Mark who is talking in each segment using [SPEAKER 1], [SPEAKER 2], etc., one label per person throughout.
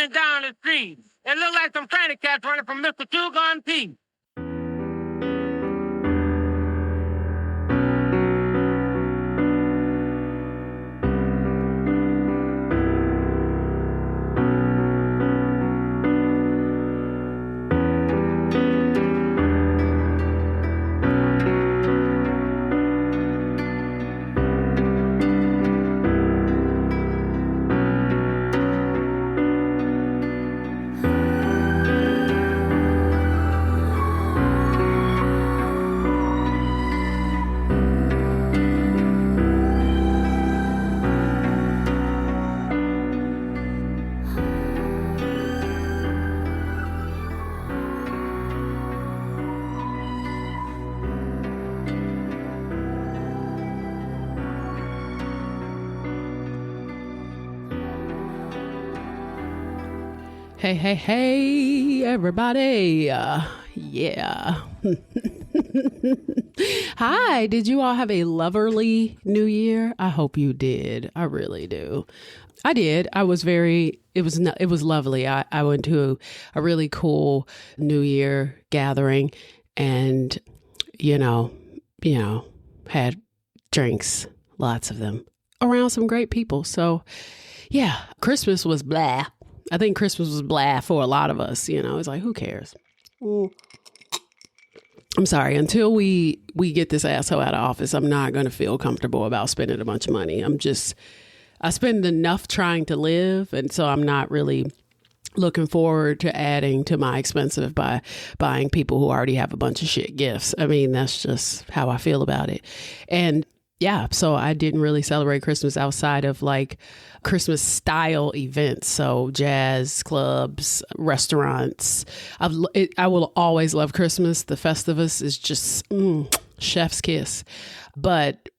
[SPEAKER 1] running down the street. It looked like some trainee cats running from Mr. Two-Gun Pete.
[SPEAKER 2] Hey, everybody. Yeah. Hi, did you all have a loverly new year? I hope you did. I really do. I did. It was lovely. I went to a really cool New Year gathering and, had drinks, lots of them, around some great people. So, yeah, Christmas was blah. I think Christmas was blah for a lot of us. It's like, who cares? I'm sorry. Until we get this asshole out of office, I'm not going to feel comfortable about spending a bunch of money. I spend enough trying to live. And so I'm not really looking forward to adding to my expensive by buying people who already have a bunch of shit gifts. I mean, that's just how I feel about it. And yeah, so I didn't really celebrate Christmas outside of like Christmas style events. So jazz clubs, restaurants. I will always love Christmas. The Festivus is just chef's kiss. But,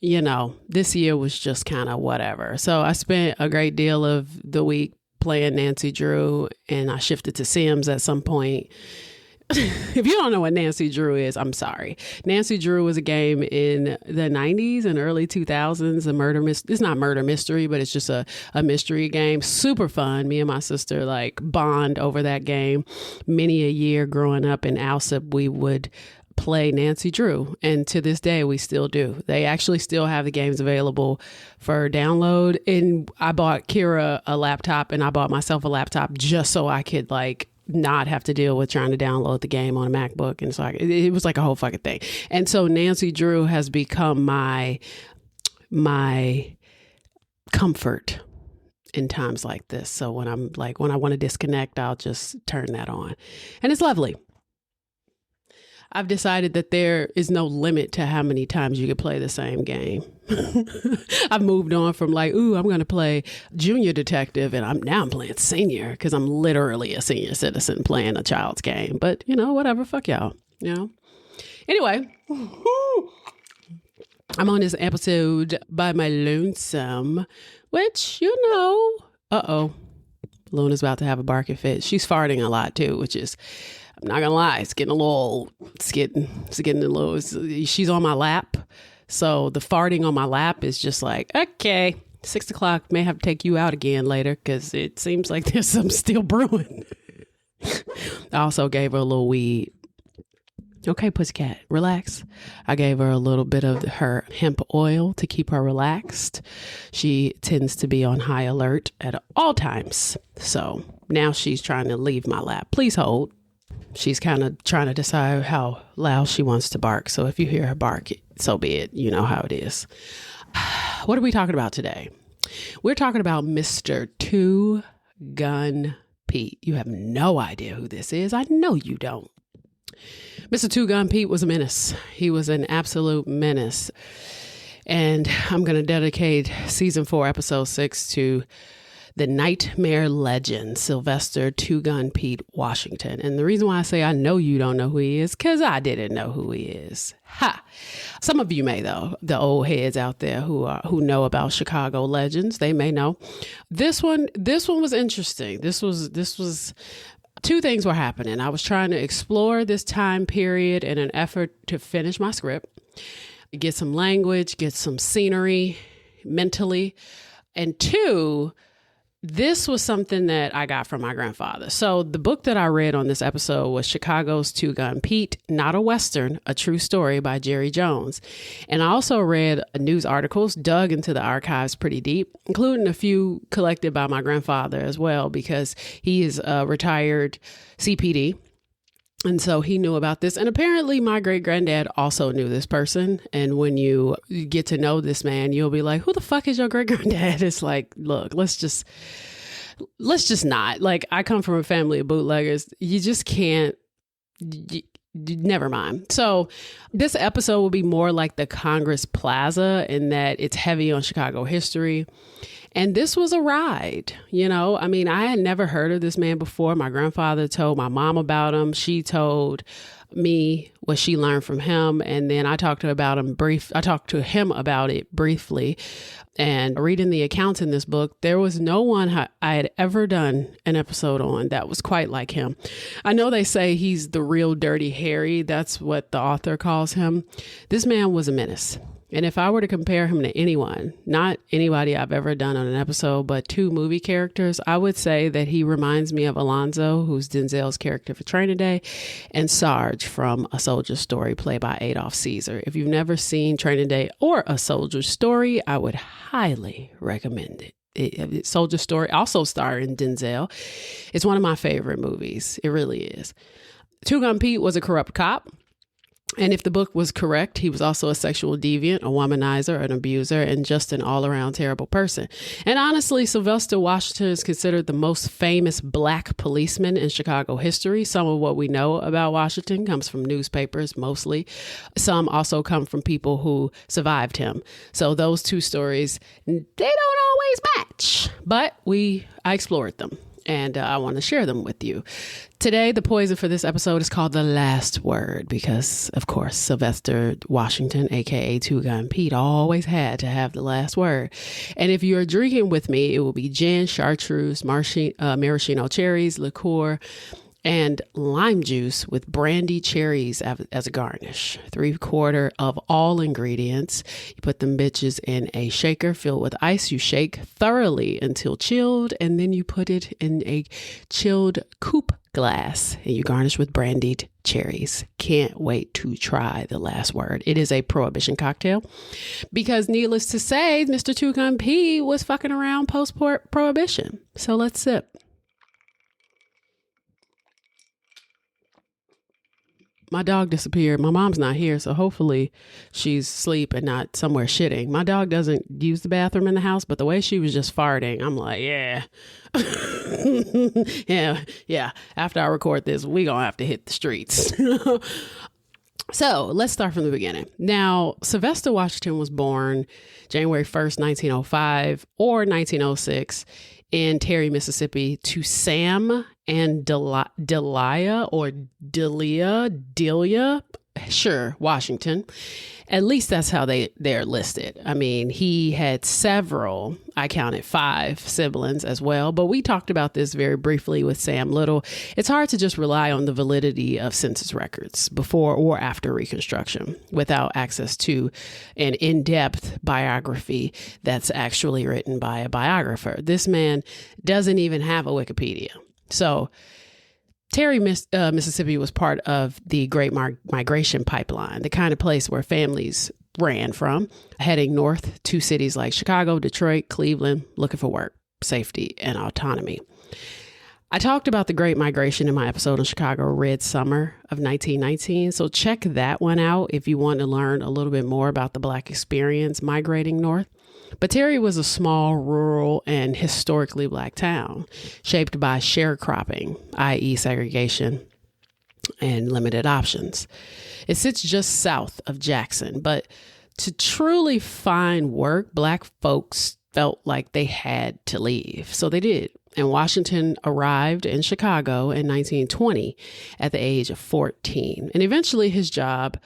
[SPEAKER 2] this year was just kind of whatever. So I spent a great deal of the week playing Nancy Drew, and I shifted to Sims at some point. If you don't know what Nancy Drew is, I'm sorry. Nancy Drew was a game in the 90s and early 2000s. It's not murder mystery, but it's just a mystery game. Super fun. Me and my sister bond over that game. Many a year growing up in Alsip, we would play Nancy Drew. And to this day, we still do. They actually still have the games available for download. And I bought Kira a laptop and I bought myself a laptop just so I could not have to deal with trying to download the game on a MacBook. And so it was like a whole fucking thing. And so Nancy Drew has become my comfort in times like this. So when I want to disconnect, I'll just turn that on. And it's lovely. I've decided that there is no limit to how many times you can play the same game. I've moved on from I'm going to play junior detective and I'm playing senior because I'm literally a senior citizen playing a child's game. But, whatever, fuck y'all, Anyway, I'm on this episode by my lonesome, which, Luna's about to have a barking fit. She's farting a lot too, which is... I'm not gonna lie, it's getting a little old. She's on my lap. So the farting on my lap is just like, okay, 6 o'clock, may have to take you out again later because it seems like there's some still brewing. I also gave her a little weed. Okay, pussycat, relax. I gave her a little bit of her hemp oil to keep her relaxed. She tends to be on high alert at all times. So now she's trying to leave my lap. Please hold. She's kind of trying to decide how loud she wants to bark. So if you hear her bark, so be it. You know how it is. What are we talking about today? We're talking about Mr. Two-Gun Pete. You have no idea who this is. I know you don't. Mr. Two-Gun Pete was a menace. He was an absolute menace. And I'm going to dedicate season 4, episode 6 to the nightmare legend, Sylvester Two-Gun Pete Washington. And the reason why I say I know you don't know who he is, because I didn't know who he is. Ha! Some of you may, though. The old heads out there who know about Chicago legends, they may know. This one was interesting. This was two things were happening. I was trying to explore this time period in an effort to finish my script, get some language, get some scenery mentally, and two, this was something that I got from my grandfather. So the book that I read on this episode was Chicago's Two Gun Pete, Not a Western, A True Story by Jerry Jones. And I also read news articles, dug into the archives pretty deep, including a few collected by my grandfather as well, because he is a retired CPD. And so he knew about this. And apparently my great granddad also knew this person. And when you get to know this man, you'll be like, who the fuck is your great granddad? It's like, look, let's just not. Like, I come from a family of bootleggers. You just can't. Never mind. So this episode will be more like the Congress Plaza in that it's heavy on Chicago history. And this was a ride, I mean, I had never heard of this man before. My grandfather told my mom about him. She told me what she learned from him. And then I talked to him about it briefly. And reading the accounts in this book, there was no one I had ever done an episode on that was quite like him. I know they say he's the real Dirty Harry. That's what the author calls him. This man was a menace. And if I were to compare him to anyone, not anybody I've ever done on an episode, but two movie characters, I would say that he reminds me of Alonzo, who's Denzel's character for Training Day, and Sarge from A Soldier's Story, played by Adolph Caesar. If you've never seen Training Day or A Soldier's Story, I would highly recommend it. Soldier's Story, also starring Denzel. It's one of my favorite movies. It really is. Two Gun Pete was a corrupt cop. And if the book was correct, he was also a sexual deviant, a womanizer, an abuser, and just an all-around terrible person. And honestly, Sylvester Washington is considered the most famous black policeman in Chicago history. Some of what we know about Washington comes from newspapers, mostly. Some also come from people who survived him. So those two stories, they don't always match, but I explored them. And I want to share them with you. Today, the poison for this episode is called The Last Word because, of course, Sylvester Washington, a.k.a. Two Gun Pete, always had to have the last word. And if you're drinking with me, it will be gin, chartreuse, maraschino cherries, liqueur, and lime juice with brandy cherries as a garnish. 3/4 of all ingredients. You put them bitches in a shaker filled with ice. You shake thoroughly until chilled, and then you put it in a chilled coupe glass, and you garnish with brandied cherries. Can't wait to try The Last Word. It is a prohibition cocktail because, needless to say, Mr. Two Gun P was fucking around post-prohibition. So let's sip. My dog disappeared. My mom's not here, so hopefully she's asleep and not somewhere shitting. My dog doesn't use the bathroom in the house, but the way she was just farting, I'm like, yeah. yeah. After I record this, we gonna have to hit the streets. So let's start from the beginning. Now, Sylvester Washington was born January 1st, 1905 or 1906 in Terry, Mississippi, to Sam and Delia, sure, Washington. At least that's how they're listed. I mean, he had several, I counted 5 siblings as well, but we talked about this very briefly with Sam Little. It's hard to just rely on the validity of census records before or after Reconstruction without access to an in-depth biography that's actually written by a biographer. This man doesn't even have a Wikipedia. So Terry, Mississippi was part of the Great Migration Pipeline, the kind of place where families ran from, heading north to cities like Chicago, Detroit, Cleveland, looking for work, safety, and autonomy. I talked about the Great Migration in my episode on Chicago Red Summer of 1919, so check that one out if you want to learn a little bit more about the Black experience migrating north. But Terry was a small, rural, and historically Black town shaped by sharecropping, i.e. segregation, and limited options. It sits just south of Jackson, but to truly find work, Black folks felt like they had to leave. So they did. And Washington arrived in Chicago in 1920 at the age of 14. And eventually his job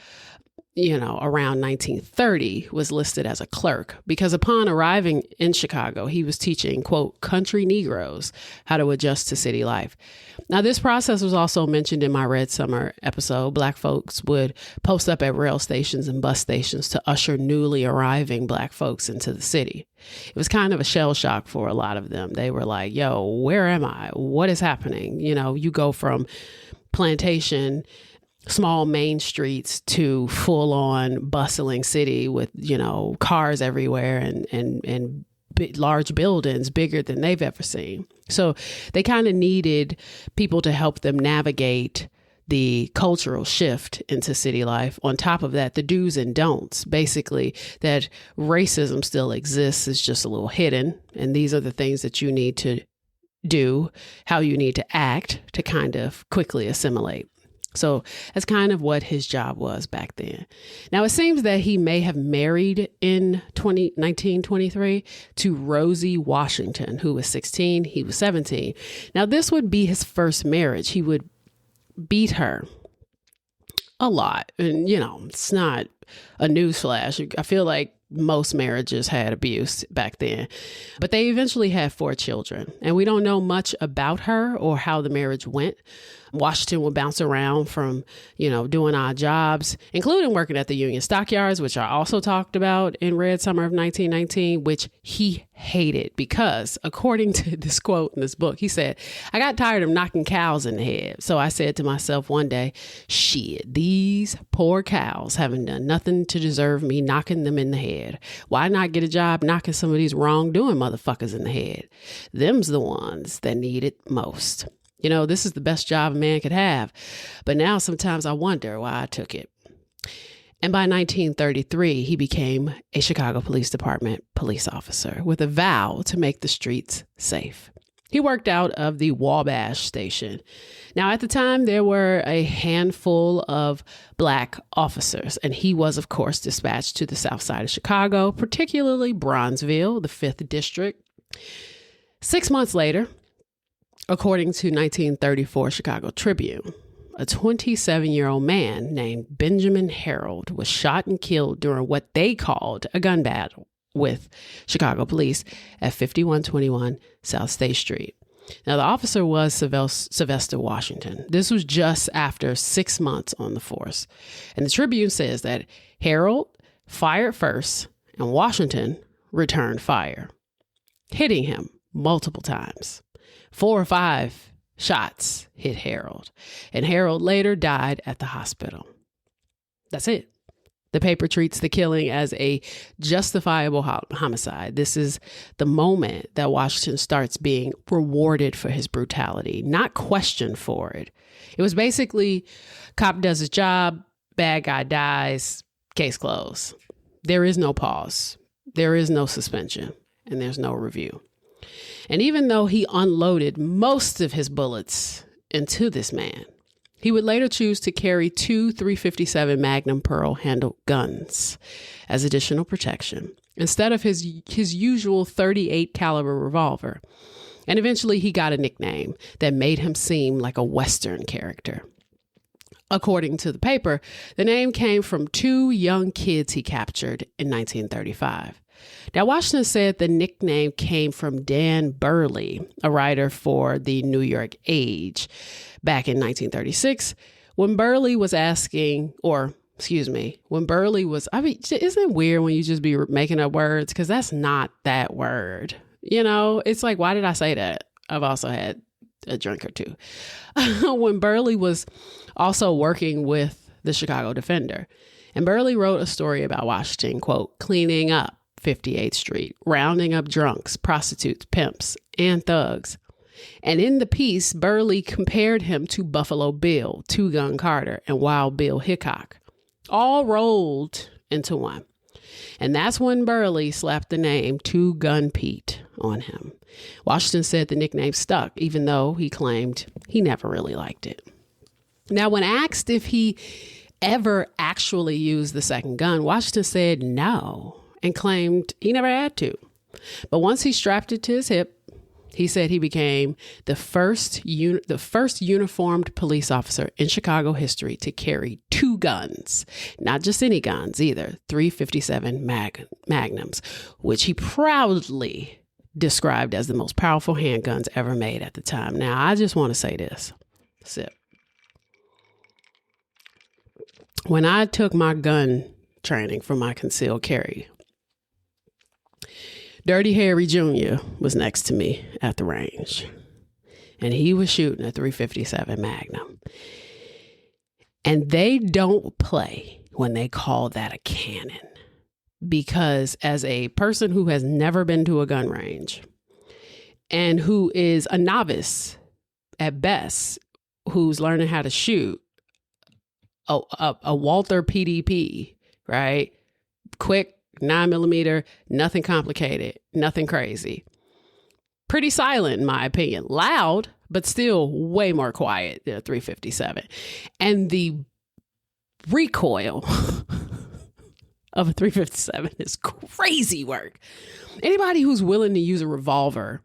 [SPEAKER 2] around 1930 was listed as a clerk because upon arriving in Chicago, he was teaching, quote, country Negroes how to adjust to city life. Now, this process was also mentioned in my Red Summer episode. Black folks would post up at rail stations and bus stations to usher newly arriving Black folks into the city. It was kind of a shell shock for a lot of them. They were like, yo, where am I? What is happening? You go from plantation, small main streets to full on bustling city with, cars everywhere and large buildings bigger than they've ever seen. So they kind of needed people to help them navigate the cultural shift into city life. On top of that, the do's and don'ts, basically that racism still exists, is just a little hidden. And these are the things that you need to do, how you need to act to kind of quickly assimilate. So that's kind of what his job was back then. Now, it seems that he may have married in 1923 to Rosie Washington, who was 16. He was 17. Now, this would be his first marriage. He would beat her a lot. And, it's not a newsflash. I feel like most marriages had abuse back then, but they eventually had 4 children. And we don't know much about her or how the marriage went. Washington would bounce around from, doing odd jobs, including working at the Union Stockyards, which I also talked about in Red Summer of 1919, which he hated because, according to this quote in this book, he said, I got tired of knocking cows in the head. So I said to myself one day, shit, these poor cows haven't done nothing to deserve me knocking them in the head. Why not get a job knocking some of these wrongdoing motherfuckers in the head? Them's the ones that need it most. This is the best job a man could have. But now sometimes I wonder why I took it. And by 1933, he became a Chicago Police Department police officer with a vow to make the streets safe. He worked out of the Wabash station. Now, at the time, there were a handful of Black officers, and he was, of course, dispatched to the south side of Chicago, particularly Bronzeville, the 5th District. 6 months later, according to 1934 Chicago Tribune, a 27-year-old man named Benjamin Harold was shot and killed during what they called a gun battle with Chicago police at 5121 South State Street. Now, the officer was Sylvester Washington. This was just after 6 months on the force. And the Tribune says that Harold fired first and Washington returned fire, hitting him multiple times. 4 or 5 shots hit Harold, and Harold later died at the hospital. That's it. The paper treats the killing as a justifiable homicide. This is the moment that Washington starts being rewarded for his brutality, not questioned for it. It was basically cop does his job, bad guy dies, case closed. There is no pause. There is no suspension, and there's no review. And even though he unloaded most of his bullets into this man, he would later choose to carry 2 .357 Magnum Pearl handled guns as additional protection instead of his usual .38 caliber revolver. And eventually he got a nickname that made him seem like a Western character. According to the paper, the name came from 2 young kids he captured in 1935. Now, Washington said the nickname came from Dan Burley, a writer for the New York Age, back in 1936, when Burley was isn't it weird when you just be making up words? Because that's not that word. It's like, why did I say that? I've also had a drink or two. When Burley was also working with the Chicago Defender, and Burley wrote a story about Washington, quote, cleaning up 58th Street, rounding up drunks, prostitutes, pimps, and thugs. And in the piece, Burley compared him to Buffalo Bill, Two Gun Carter, and Wild Bill Hickok, all rolled into one. And that's when Burley slapped the name Two Gun Pete on him. Washington said the nickname stuck, even though he claimed he never really liked it. Now, when asked if he ever actually used the second gun, Washington said no and claimed he never had to. But once he strapped it to his hip, He said he became the first uniformed police officer in Chicago history to carry 2 guns, not just any guns either, 357 magnums, which he proudly described as the most powerful handguns ever made at the time. Now, I just want to say this. Sip. When I took my gun training for my concealed carry, Dirty Harry Jr. was next to me at the range, and he was shooting a 357 Magnum. And they don't play when they call that a cannon, because as a person who has never been to a gun range and who is a novice at best, who's learning how to shoot a Walther PDP, right? Quick, 9mm, nothing complicated, nothing crazy. Pretty silent, in my opinion. Loud, but still way more quiet than a 357. And the recoil of a 357 is crazy work. Anybody who's willing to use a revolver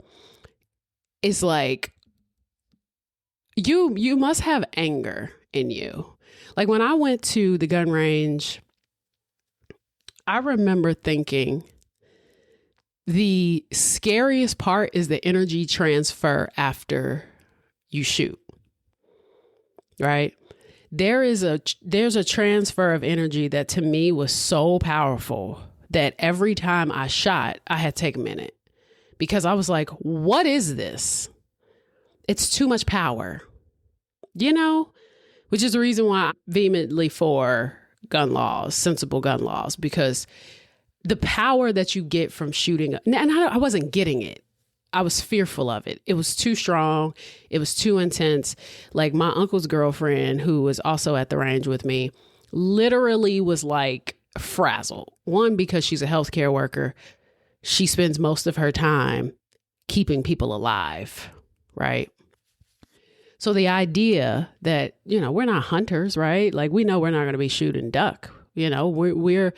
[SPEAKER 2] is like, you must have anger in you. Like when I went to the gun range, I remember thinking the scariest part is the energy transfer after you shoot, right? There's a transfer of energy that to me was so powerful that every time I shot, I had to take a minute because I was like, what is this? It's too much power, which is the reason why I'm vehemently for gun laws, sensible gun laws, because the power that you get from shooting, and I wasn't getting it. I was fearful of it. It was too strong. It was too intense. Like my uncle's girlfriend, who was also at the range with me, literally was like frazzled. One, because she's a healthcare worker. She spends most of her time keeping people alive, right? So the idea that, we're not hunters, right? Like we know we're not going to be shooting duck. We're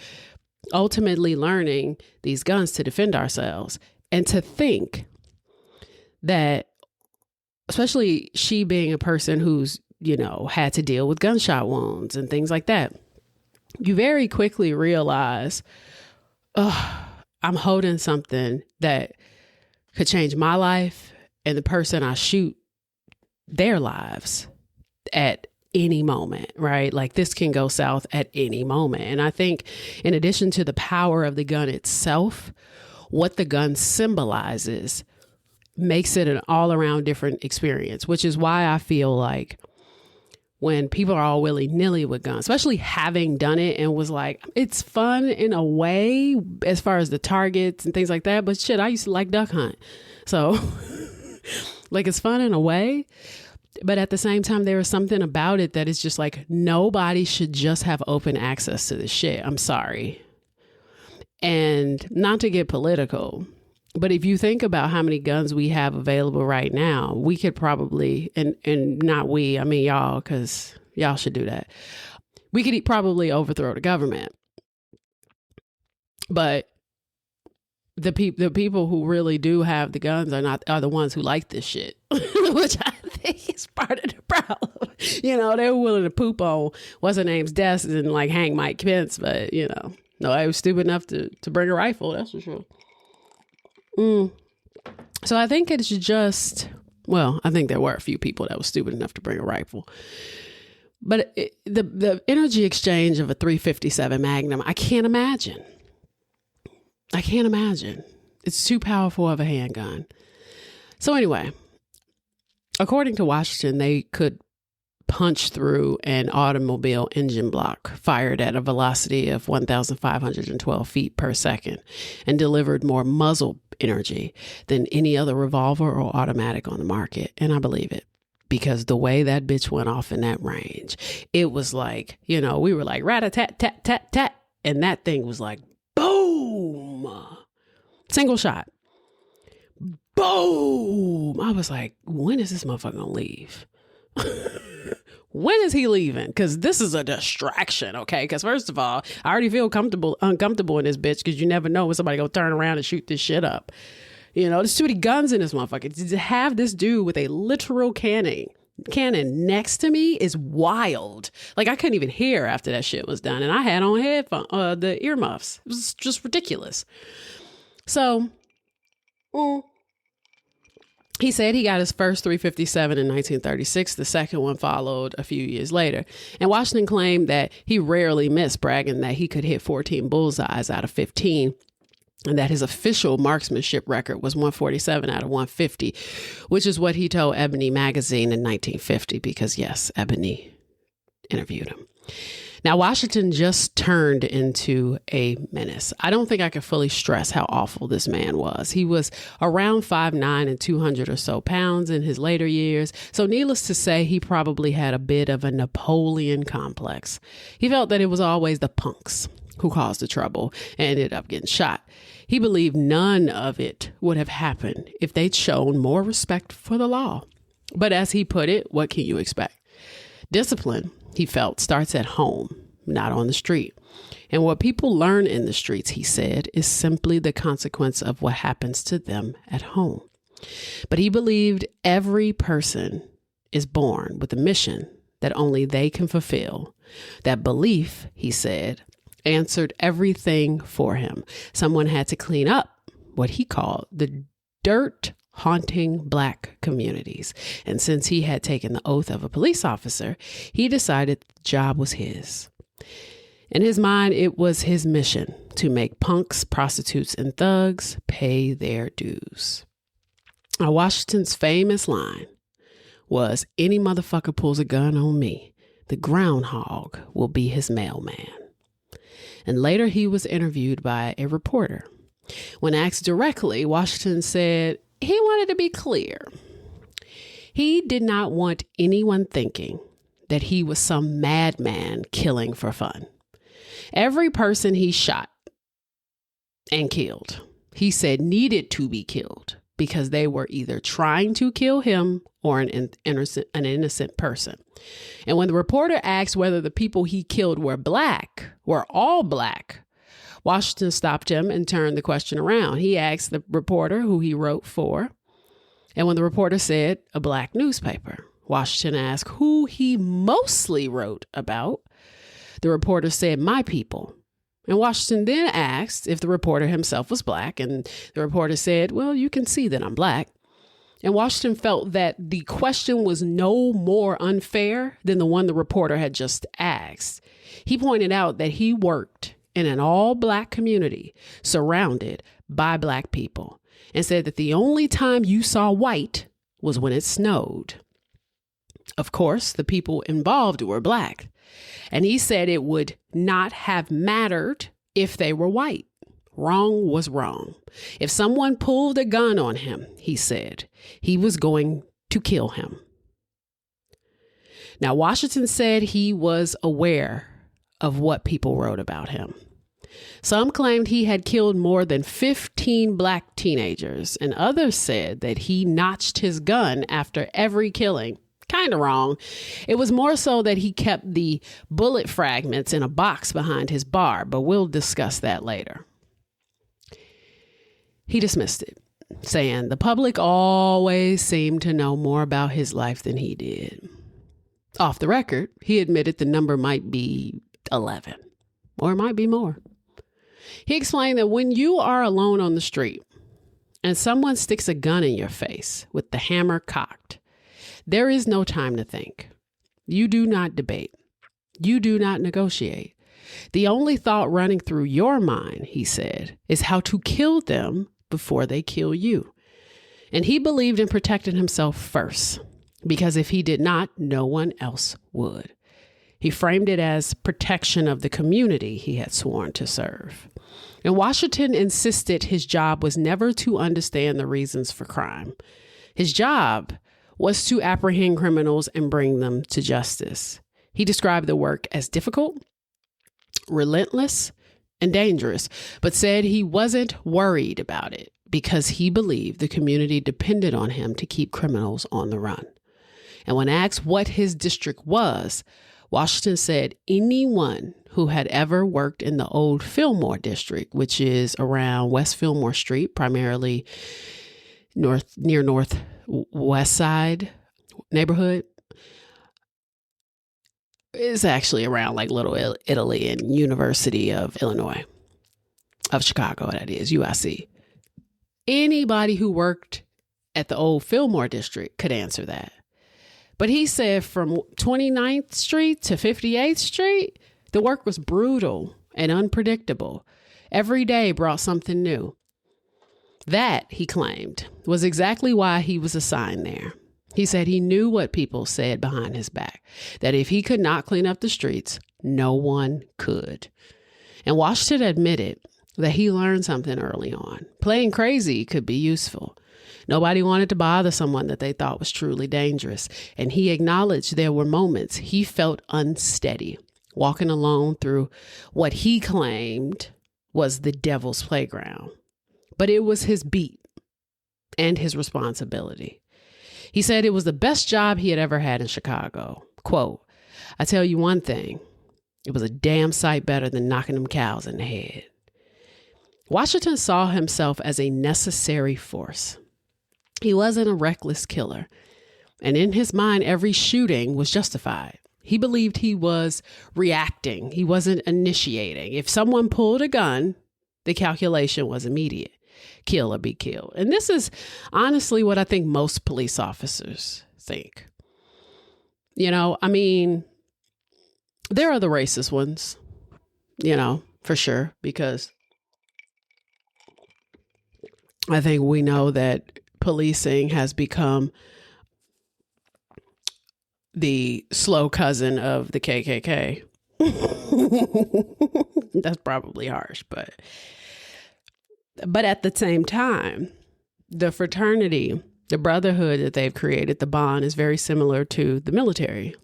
[SPEAKER 2] ultimately learning these guns to defend ourselves. And to think that, especially she being a person who's, had to deal with gunshot wounds and things like that, you very quickly realize, I'm holding something that could change my life and the person I shoot their lives at any moment, right? Like this can go south at any moment. And I think in addition to the power of the gun itself, what the gun symbolizes makes it an all around different experience, which is why I feel like when people are all willy-nilly with guns, especially having done it and was like, it's fun in a way as far as the targets and things like that. But shit, I used to like duck hunt. So like it's fun in a way. But at the same time, there is something about it that is just like, nobody should just have open access to this shit. I'm sorry. And not to get political, but if you think about how many guns we have available right now, we could probably, and not we, I mean y'all, because y'all should do that. We could probably overthrow the government. But the people who really do have the guns are the ones who like this shit, which I think is part of the problem. They were willing to poop on what's her name's desk and like hang Mike Pence, but nobody was stupid enough to bring a rifle. That's for sure. So I think it's just, I think there were a few people that were stupid enough to bring a rifle. But the energy exchange of a 357 Magnum, I can't imagine. It's too powerful of a handgun. So anyway, according to Washington, they could punch through an automobile engine block fired at a velocity of 1,512 feet per second and delivered more muzzle energy than any other revolver or automatic on the market. And I believe it, because the way that bitch went off in that range, it was like, we were like rat-a-tat-tat-tat-tat, and that thing was like boom, single shot, boom. I was like, when is this motherfucker gonna leave? When is he leaving? Because this is a distraction, okay? Because first of all, I already feel uncomfortable in this bitch, because you never know when somebody gonna turn around and shoot this shit up. There's too many guns in this motherfucker. To have this dude with a literal cannon next to me is wild. Like, I couldn't even hear after that shit was done. And I had on the earmuffs. It was just ridiculous. So, he said he got his first 357 in 1936. The second one followed a few years later. And Washington claimed that he rarely missed, bragging that he could hit 14 bullseyes out of 15. And that his official marksmanship record was 147 out of 150, which is what he told Ebony magazine in 1950, because yes, Ebony interviewed him. Now, Washington just turned into a menace. I don't think I could fully stress how awful this man was. He was around 5'9" and 200 or so pounds in his later years. So needless to say, he probably had a bit of a Napoleon complex. He felt that it was always the punks who caused the trouble and ended up getting shot. He believed none of it would have happened if they'd shown more respect for the law. But as he put it, what can you expect? Discipline, he felt, starts at home, not on the street. And what people learn in the streets, he said, is simply the consequence of what happens to them at home. But he believed every person is born with a mission that only they can fulfill. That belief, he said, answered everything for him. Someone had to clean up what he called the dirt haunting Black communities. And since he had taken the oath of a police officer, he decided the job was his. In his mind, it was his mission to make punks, prostitutes, and thugs pay their dues. Now, Washington's famous line was, "Any motherfucker pulls a gun on me, the groundhog will be his mailman." And later he was interviewed by a reporter. When asked directly, Washington said he wanted to be clear. He did not want anyone thinking that he was some madman killing for fun. Every person he shot and killed, he said, needed to be killed because they were either trying to kill him or an innocent person. And when the reporter asked whether the people he killed were all black, Washington stopped him and turned the question around. He asked the reporter who he wrote for. And when the reporter said a black newspaper, Washington asked who he mostly wrote about. The reporter said, "My people." And Washington then asked if the reporter himself was black. And the reporter said, "Well, you can see that I'm black." And Washington felt that the question was no more unfair than the one the reporter had just asked. He pointed out that he worked in an all-black community surrounded by black people and said that the only time you saw white was when it snowed. Of course, the people involved were black. And he said it would not have mattered if they were white. Wrong was wrong. If someone pulled a gun on him, he said, he was going to kill him. Now, Washington said he was aware of what people wrote about him. Some claimed he had killed more than 15 black teenagers, and others said that he notched his gun after every killing. Kind of wrong. It was more so that he kept the bullet fragments in a box behind his bar, but we'll discuss that later. He dismissed it, saying the public always seemed to know more about his life than he did. Off the record, he admitted the number might be 11, or it might be more. He explained that when you are alone on the street and someone sticks a gun in your face with the hammer cocked, there is no time to think. You do not debate. You do not negotiate. The only thought running through your mind, he said, is how to kill them before they kill you. And he believed in protecting himself first, because if he did not, no one else would. He framed it as protection of the community he had sworn to serve. And Washington insisted his job was never to understand the reasons for crime. His job was to apprehend criminals and bring them to justice. He described the work as difficult, relentless, and dangerous, but said he wasn't worried about it because he believed the community depended on him to keep criminals on the run. And when asked what his district was, Washington said anyone who had ever worked in the old Fillmore district, which is around West Fillmore Street, primarily near Northwest Side neighborhood. It's actually around like Little Italy and University of Illinois, of Chicago, that is, UIC. Anybody who worked at the old Fillmore district could answer that. But he said from 29th Street to 58th Street, the work was brutal and unpredictable. Every day brought something new. That, he claimed, was exactly why he was assigned there. He said he knew what people said behind his back, that if he could not clean up the streets, no one could. And Washington admitted that he learned something early on. Playing crazy could be useful. Nobody wanted to bother someone that they thought was truly dangerous. And he acknowledged there were moments he felt unsteady, walking alone through what he claimed was the devil's playground. But it was his beat and his responsibility. He said it was the best job he had ever had in Chicago. Quote, I tell you one thing, it was a damn sight better than knocking them cows in the head. Washington saw himself as a necessary force. He wasn't a reckless killer. And in his mind, every shooting was justified. He believed he was reacting. He wasn't initiating. If someone pulled a gun, the calculation was immediate. Kill or be killed. And this is honestly what I think most police officers think. You know, I mean, there are the racist ones, you know, for sure, because I think we know that policing has become the slow cousin of the KKK. That's probably harsh, but at the same time, the fraternity, the brotherhood that they've created, the bond is very similar to the military.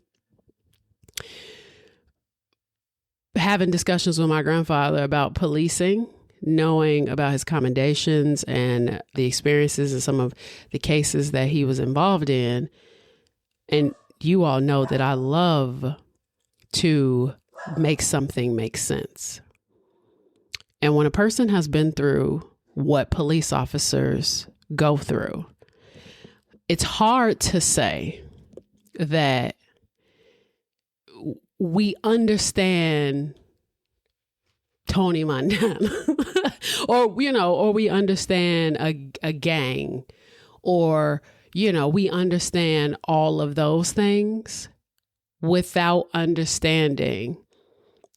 [SPEAKER 2] Having discussions with my grandfather about policing, knowing about his commendations and the experiences and some of the cases that he was involved in. And you all know that I love to make something make sense. And when a person has been through what police officers go through, it's hard to say that we understand Tony Montana or we understand a gang, or, we understand all of those things without understanding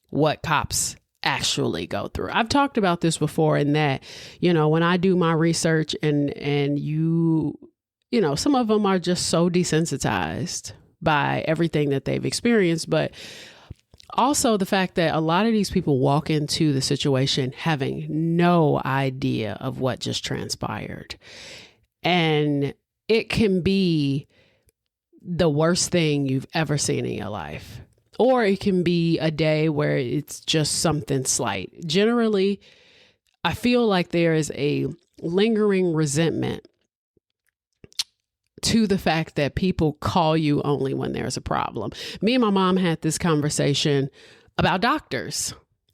[SPEAKER 2] what cops actually go through. I've talked about this before, in that, when I do my research and some of them are just so desensitized by everything that they've experienced, but also the fact that a lot of these people walk into the situation having no idea of what just transpired. And it can be the worst thing you've ever seen in your life. Or it can be a day where it's just something slight. Generally, I feel like there is a lingering resentment to the fact that people call you only when there's a problem. Me and my mom had this conversation about doctors,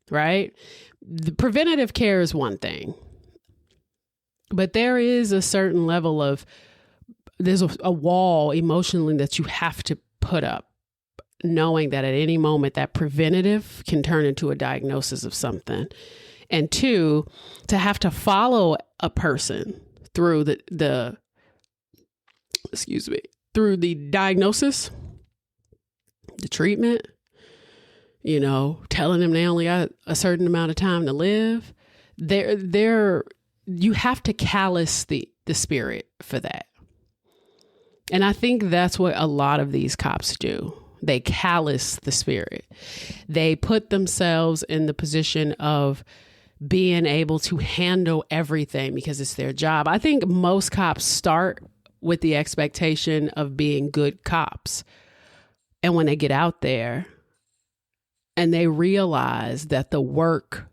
[SPEAKER 2] right? The preventative care is one thing, but there is a certain level of, there's a wall emotionally that you have to put up, knowing that at any moment that preventative can turn into a diagnosis of something. And two, to have to follow a person through the diagnosis, the treatment, telling them they only got a certain amount of time to live. You have to callous the spirit for that. And I think that's what a lot of these cops do. They callous the spirit. They put themselves in the position of being able to handle everything because it's their job. I think most cops start with the expectation of being good cops. And when they get out there and they realize that the work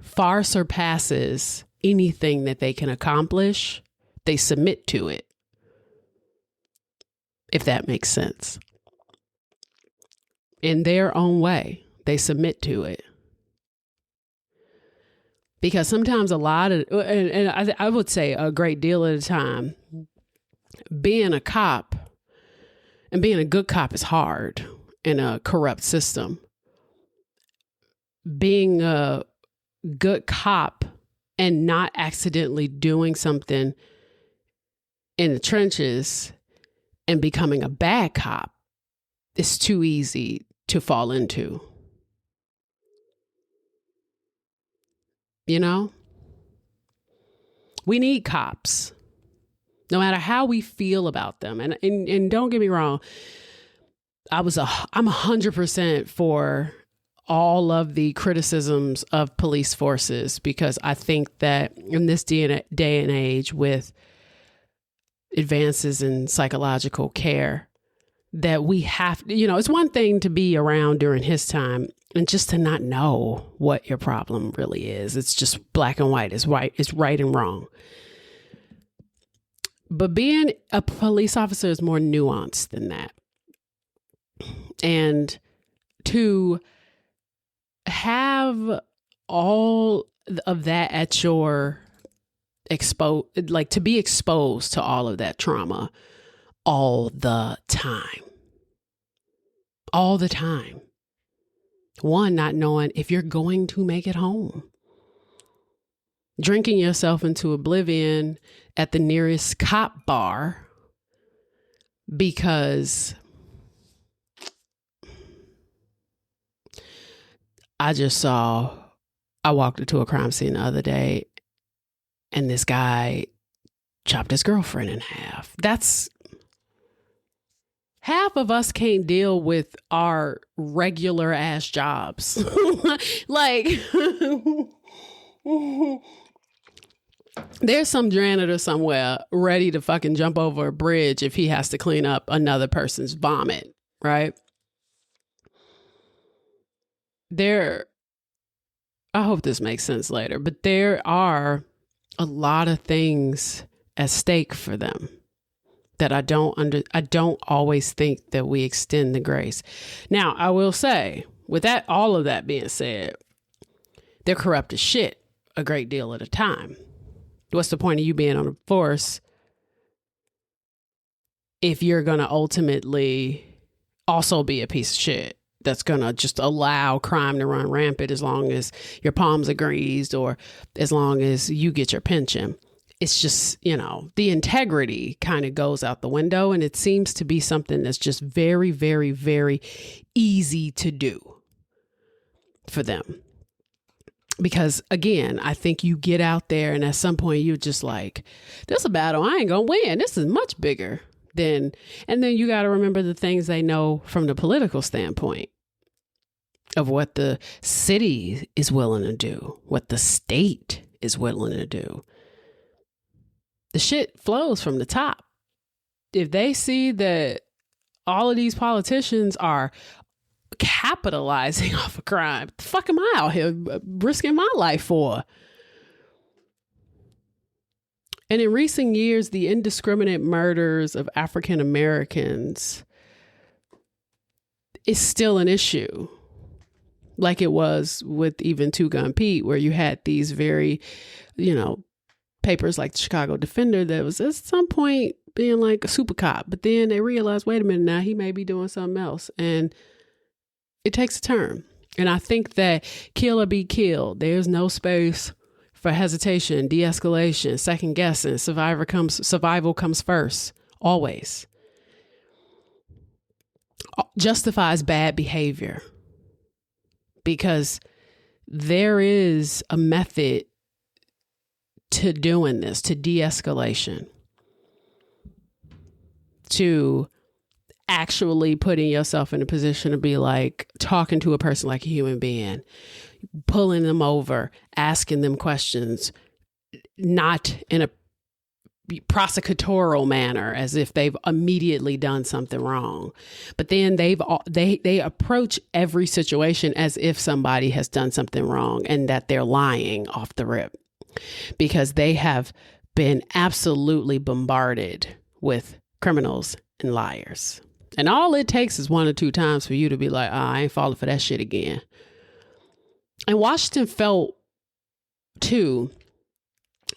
[SPEAKER 2] far surpasses anything that they can accomplish, they submit to it. If that makes sense. In their own way, they submit to it. Because sometimes and I would say a great deal of the time, being a cop and being a good cop is hard in a corrupt system. Being a good cop and not accidentally doing something in the trenches and becoming a bad cop is too easy to fall into. You know? We need cops, no matter how we feel about them. And don't get me wrong, I'm 100% for all of the criticisms of police forces, because I think that in this day and age, with advances in psychological care, that we have, it's one thing to be around during his time and just to not know what your problem really is. It's just black and white. It's right and wrong. But being a police officer is more nuanced than that. And to have all of that at your to be exposed to all of that trauma all the time. One, not knowing if you're going to make it home. Drinking yourself into oblivion at the nearest cop bar because I walked into a crime scene the other day and this guy chopped his girlfriend in half. Half of us can't deal with our regular ass jobs. There's some janitor somewhere ready to fucking jump over a bridge if he has to clean up another person's vomit, right? I hope this makes sense later, but there are a lot of things at stake for them that I don't always think that we extend the grace. Now, I will say, with all of that being said, they're corrupt as shit a great deal of the time. What's the point of you being on the force if you're going to ultimately also be a piece of shit that's going to just allow crime to run rampant as long as your palms are greased or as long as you get your pension? It's just, the integrity kind of goes out the window, and it seems to be something that's just very, very, very easy to do for them. Because again, I think you get out there and at some point you're just like, this is a battle I ain't gonna win. This is much bigger than, and then you got to remember the things they know from the political standpoint of what the city is willing to do, what the state is willing to do. The shit flows from the top. If they see that all of these politicians are capitalizing off of crime, the fuck am I out here risking my life for? And in recent years, the indiscriminate murders of African Americans is still an issue. Like it was with even Two Gun Pete, where you had these very, papers like the Chicago Defender that was at some point being like a super cop, but then they realized, wait a minute, now he may be doing something else, and it takes a turn. And I think that kill or be killed, there's no space for hesitation, de-escalation, second guessing. Survival comes first, always. Justifies bad behavior, because there is a method to doing this, to de-escalation, to actually putting yourself in a position to be like talking to a person like a human being, pulling them over, asking them questions, not in a prosecutorial manner as if they've immediately done something wrong. But then they approach every situation as if somebody has done something wrong and that they're lying off the rip, because they have been absolutely bombarded with criminals and liars. And all it takes is 1 or 2 times for you to be like, I ain't falling for that shit again. And Washington felt Two,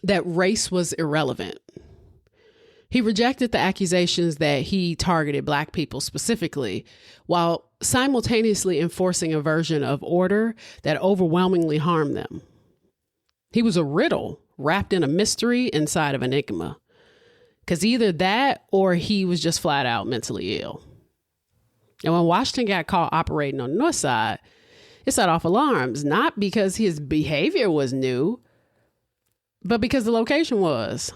[SPEAKER 2] that race was irrelevant. He rejected the accusations that he targeted Black people specifically, while simultaneously enforcing a version of order that overwhelmingly harmed them. He was a riddle wrapped in a mystery inside of enigma. Because either that or he was just flat out mentally ill. And when Washington got caught operating on the North Side, it set off alarms, not because his behavior was new, but because the location was.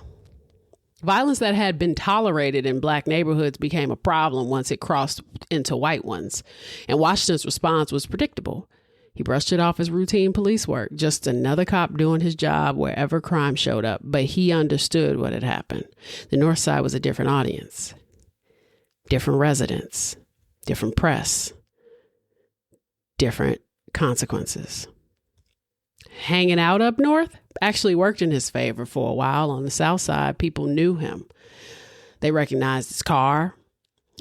[SPEAKER 2] Violence that had been tolerated in Black neighborhoods became a problem once it crossed into white ones. And Washington's response was predictable. He brushed it off as routine police work, just another cop doing his job wherever crime showed up. But he understood what had happened. The North Side was a different audience, different residents, different press, different consequences. Hanging out up north actually worked in his favor for a while. On the South Side, people knew him. They recognized his car.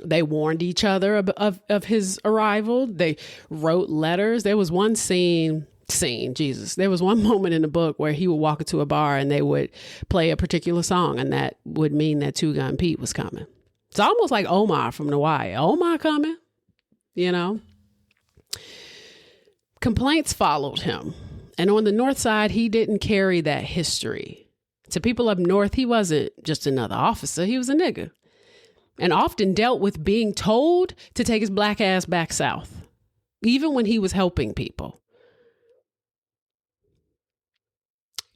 [SPEAKER 2] They warned each other of his arrival. They wrote letters. There was one there was one moment in the book where he would walk into a bar and they would play a particular song, and that would mean that Two Gun Pete was coming. It's almost like Omar from The Wire. Omar coming, you know? Complaints followed him. And on the North Side, he didn't carry that history. To people up north, he wasn't just another officer. He was a nigga. And often dealt with being told to take his Black ass back south, even when he was helping people.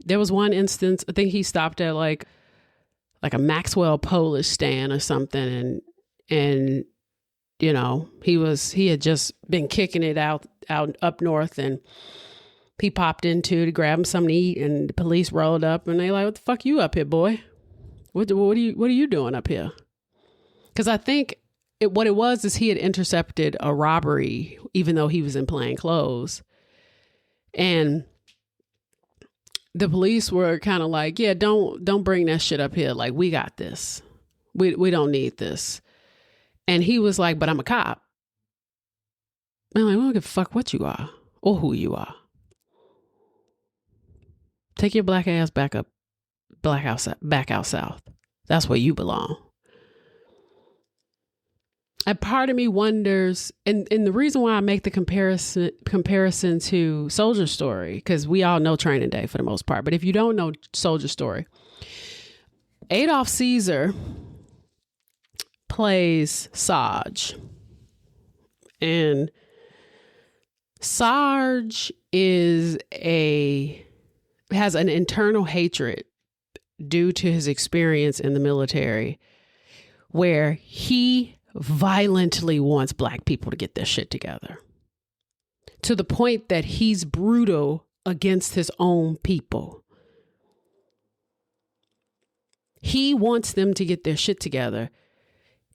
[SPEAKER 2] There was one instance, I think he stopped at like a Maxwell Polish stand or something, and you know, he had just been kicking it out up north, and he popped into to grab him something to eat, and the police rolled up and they like, "What the fuck you up here, boy? What are you doing up here?" Because I think what it was is he had intercepted a robbery, even though he was in plain clothes. And the police were kind of like, yeah, don't bring that shit up here. Like, we got this. We don't need this. And he was like, but I'm a cop. I'm like, we don't give a fuck what you are or who you are. Take your Black ass back out south. That's where you belong. And part of me wonders, and the reason why I make the comparison to Soldier Story, because we all know Training Day for the most part, but if you don't know Soldier Story, Adolf Caesar plays Sarge. And Sarge has an internal hatred due to his experience in the military, where he violently wants Black people to get their shit together, to the point that he's brutal against his own people. He wants them to get their shit together.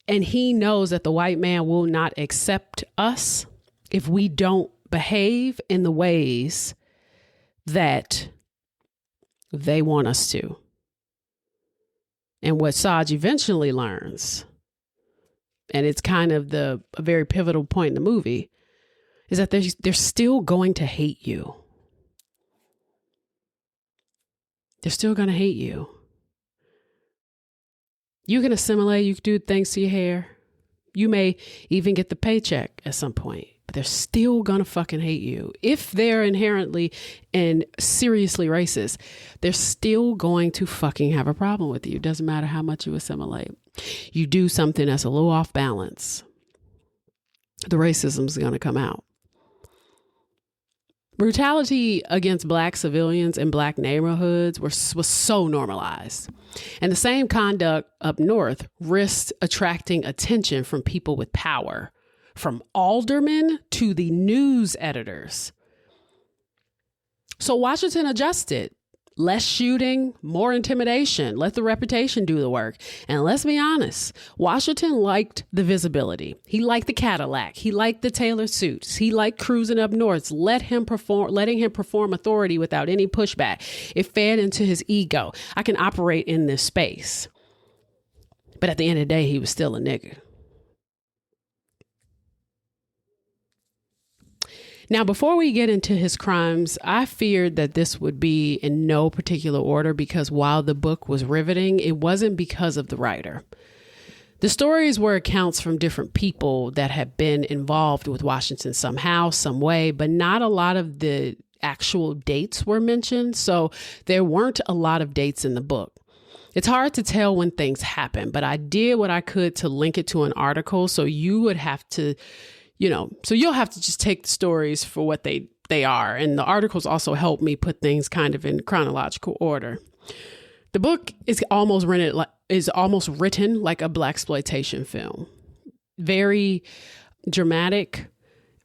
[SPEAKER 2] And he knows that the white man will not accept us if we don't behave in the ways that they want us to. And what Sarge eventually learns, and it's kind of a very pivotal point in the movie, is that they're still going to hate you. They're still going to hate you. You can assimilate, you can do things to your hair. You may even get the paycheck at some point, but they're still going to fucking hate you. If they're inherently and seriously racist, they're still going to fucking have a problem with you. Doesn't matter how much you assimilate. You do something that's a little off balance, the racism's going to come out. Brutality against Black civilians in Black neighborhoods was so normalized. And the same conduct up north risked attracting attention from people with power, from aldermen to the news editors. So Washington adjusted. Less shooting, more intimidation. Let the reputation do the work. And let's be honest, Washington liked the visibility. He liked the Cadillac. He liked the tailored suits. He liked cruising up north, letting him perform authority without any pushback. It fed into his ego. I can operate in this space. But at the end of the day, he was still a nigga. Now, before we get into his crimes, I feared that this would be in no particular order because while the book was riveting, it wasn't because of the writer. The stories were accounts from different people that had been involved with Washington somehow, some way, but not a lot of the actual dates were mentioned. So there weren't a lot of dates in the book. It's hard to tell when things happen, but I did what I could to link it to an article. So you would have to, so you'll have to just take the stories for what they are. And the articles also help me put things kind of in chronological order. The book is almost written like a blaxploitation film. Very dramatic,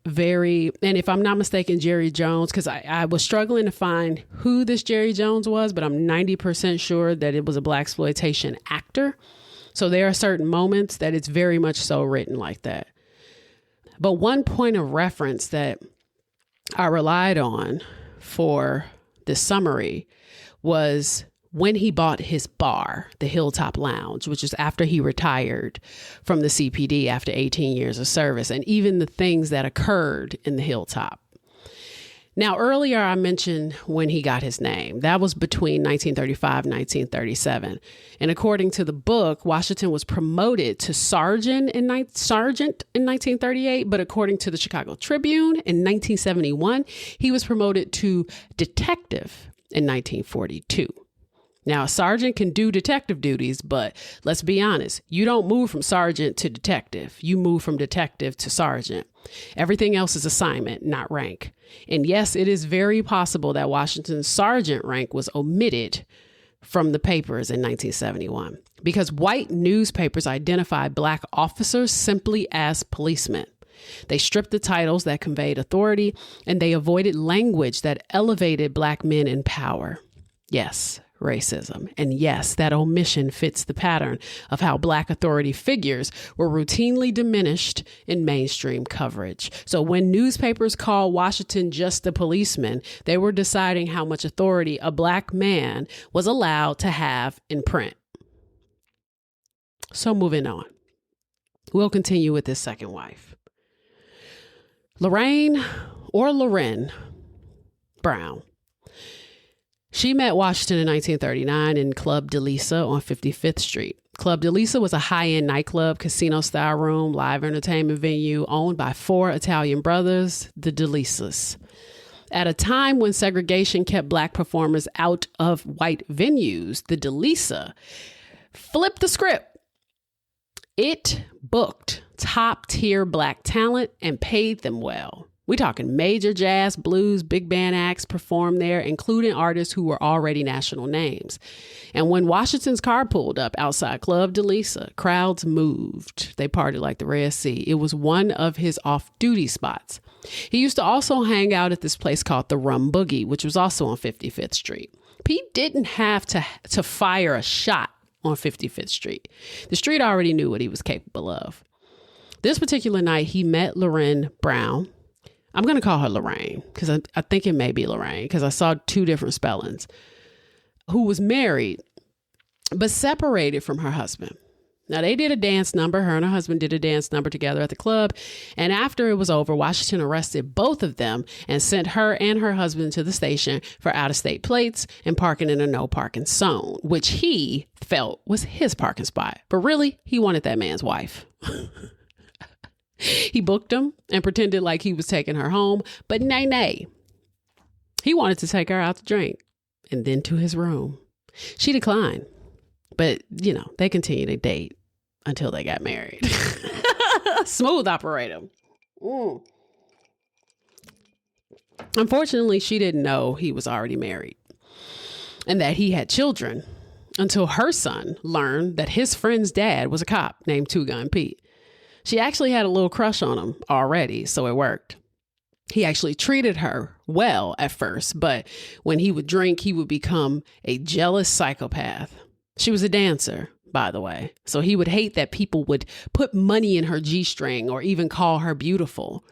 [SPEAKER 2] and if I'm not mistaken, Jerry Jones, because I was struggling to find who this Jerry Jones was, but I'm 90% sure that it was a blaxploitation actor. So there are certain moments that it's very much so written like that. But one point of reference that I relied on for this summary was when he bought his bar, the Hilltop Lounge, which is after he retired from the CPD after 18 years of service, and even the things that occurred in the Hilltop. Now, earlier I mentioned when he got his name. That was between 1935 and 1937. And according to the book, Washington was promoted to sergeant in 1938. But according to the Chicago Tribune in 1971, he was promoted to detective in 1942. Now, a sergeant can do detective duties, but let's be honest, you don't move from sergeant to detective. You move from detective to sergeant. Everything else is assignment, not rank. And yes, it is very possible that Washington's sergeant rank was omitted from the papers in 1971 because white newspapers identified black officers simply as policemen. They stripped the titles that conveyed authority, and they avoided language that elevated black men in power. Yes, racism. And yes, that omission fits the pattern of how black authority figures were routinely diminished in mainstream coverage. So when newspapers called Washington just a policeman, they were deciding how much authority a black man was allowed to have in print. So moving on, we'll continue with his second wife. Lorraine Brown. She met Washington in 1939 in Club DeLisa on 55th Street. Club DeLisa was a high-end nightclub, casino-style room, live entertainment venue owned by 4 Italian brothers, the DeLisas. At a time when segregation kept black performers out of white venues, the DeLisa flipped the script. It booked top-tier black talent and paid them well. We're talking major jazz, blues, big band acts performed there, including artists who were already national names. And when Washington's car pulled up outside Club DeLisa, crowds moved. They partied like the Red Sea. It was one of his off-duty spots. He used to also hang out at this place called the Rum Boogie, which was also on 55th Street. Pete didn't have to fire a shot on 55th Street. The street already knew what he was capable of. This particular night, he met Lorraine Brown. I'm going to call her Lorraine because I think it may be Lorraine because I saw 2 different spellings, who was married but separated from her husband. Now, they did a dance number. Her and her husband did a dance number together at the club. And after it was over, Washington arrested both of them and sent her and her husband to the station for out-of-state plates and parking in a no parking zone, which he felt was his parking spot. But really, he wanted that man's wife. He booked him and pretended like he was taking her home, but nay. He wanted to take her out to drink and then to his room. She declined, but they continued to date until they got married. Smooth operator. Unfortunately, she didn't know he was already married and that he had children until her son learned that his friend's dad was a cop named Two Gun Pete. She actually had a little crush on him already, so it worked. He actually treated her well at first, but when he would drink, he would become a jealous psychopath. She was a dancer, by the way, so he would hate that people would put money in her G-string or even call her beautiful.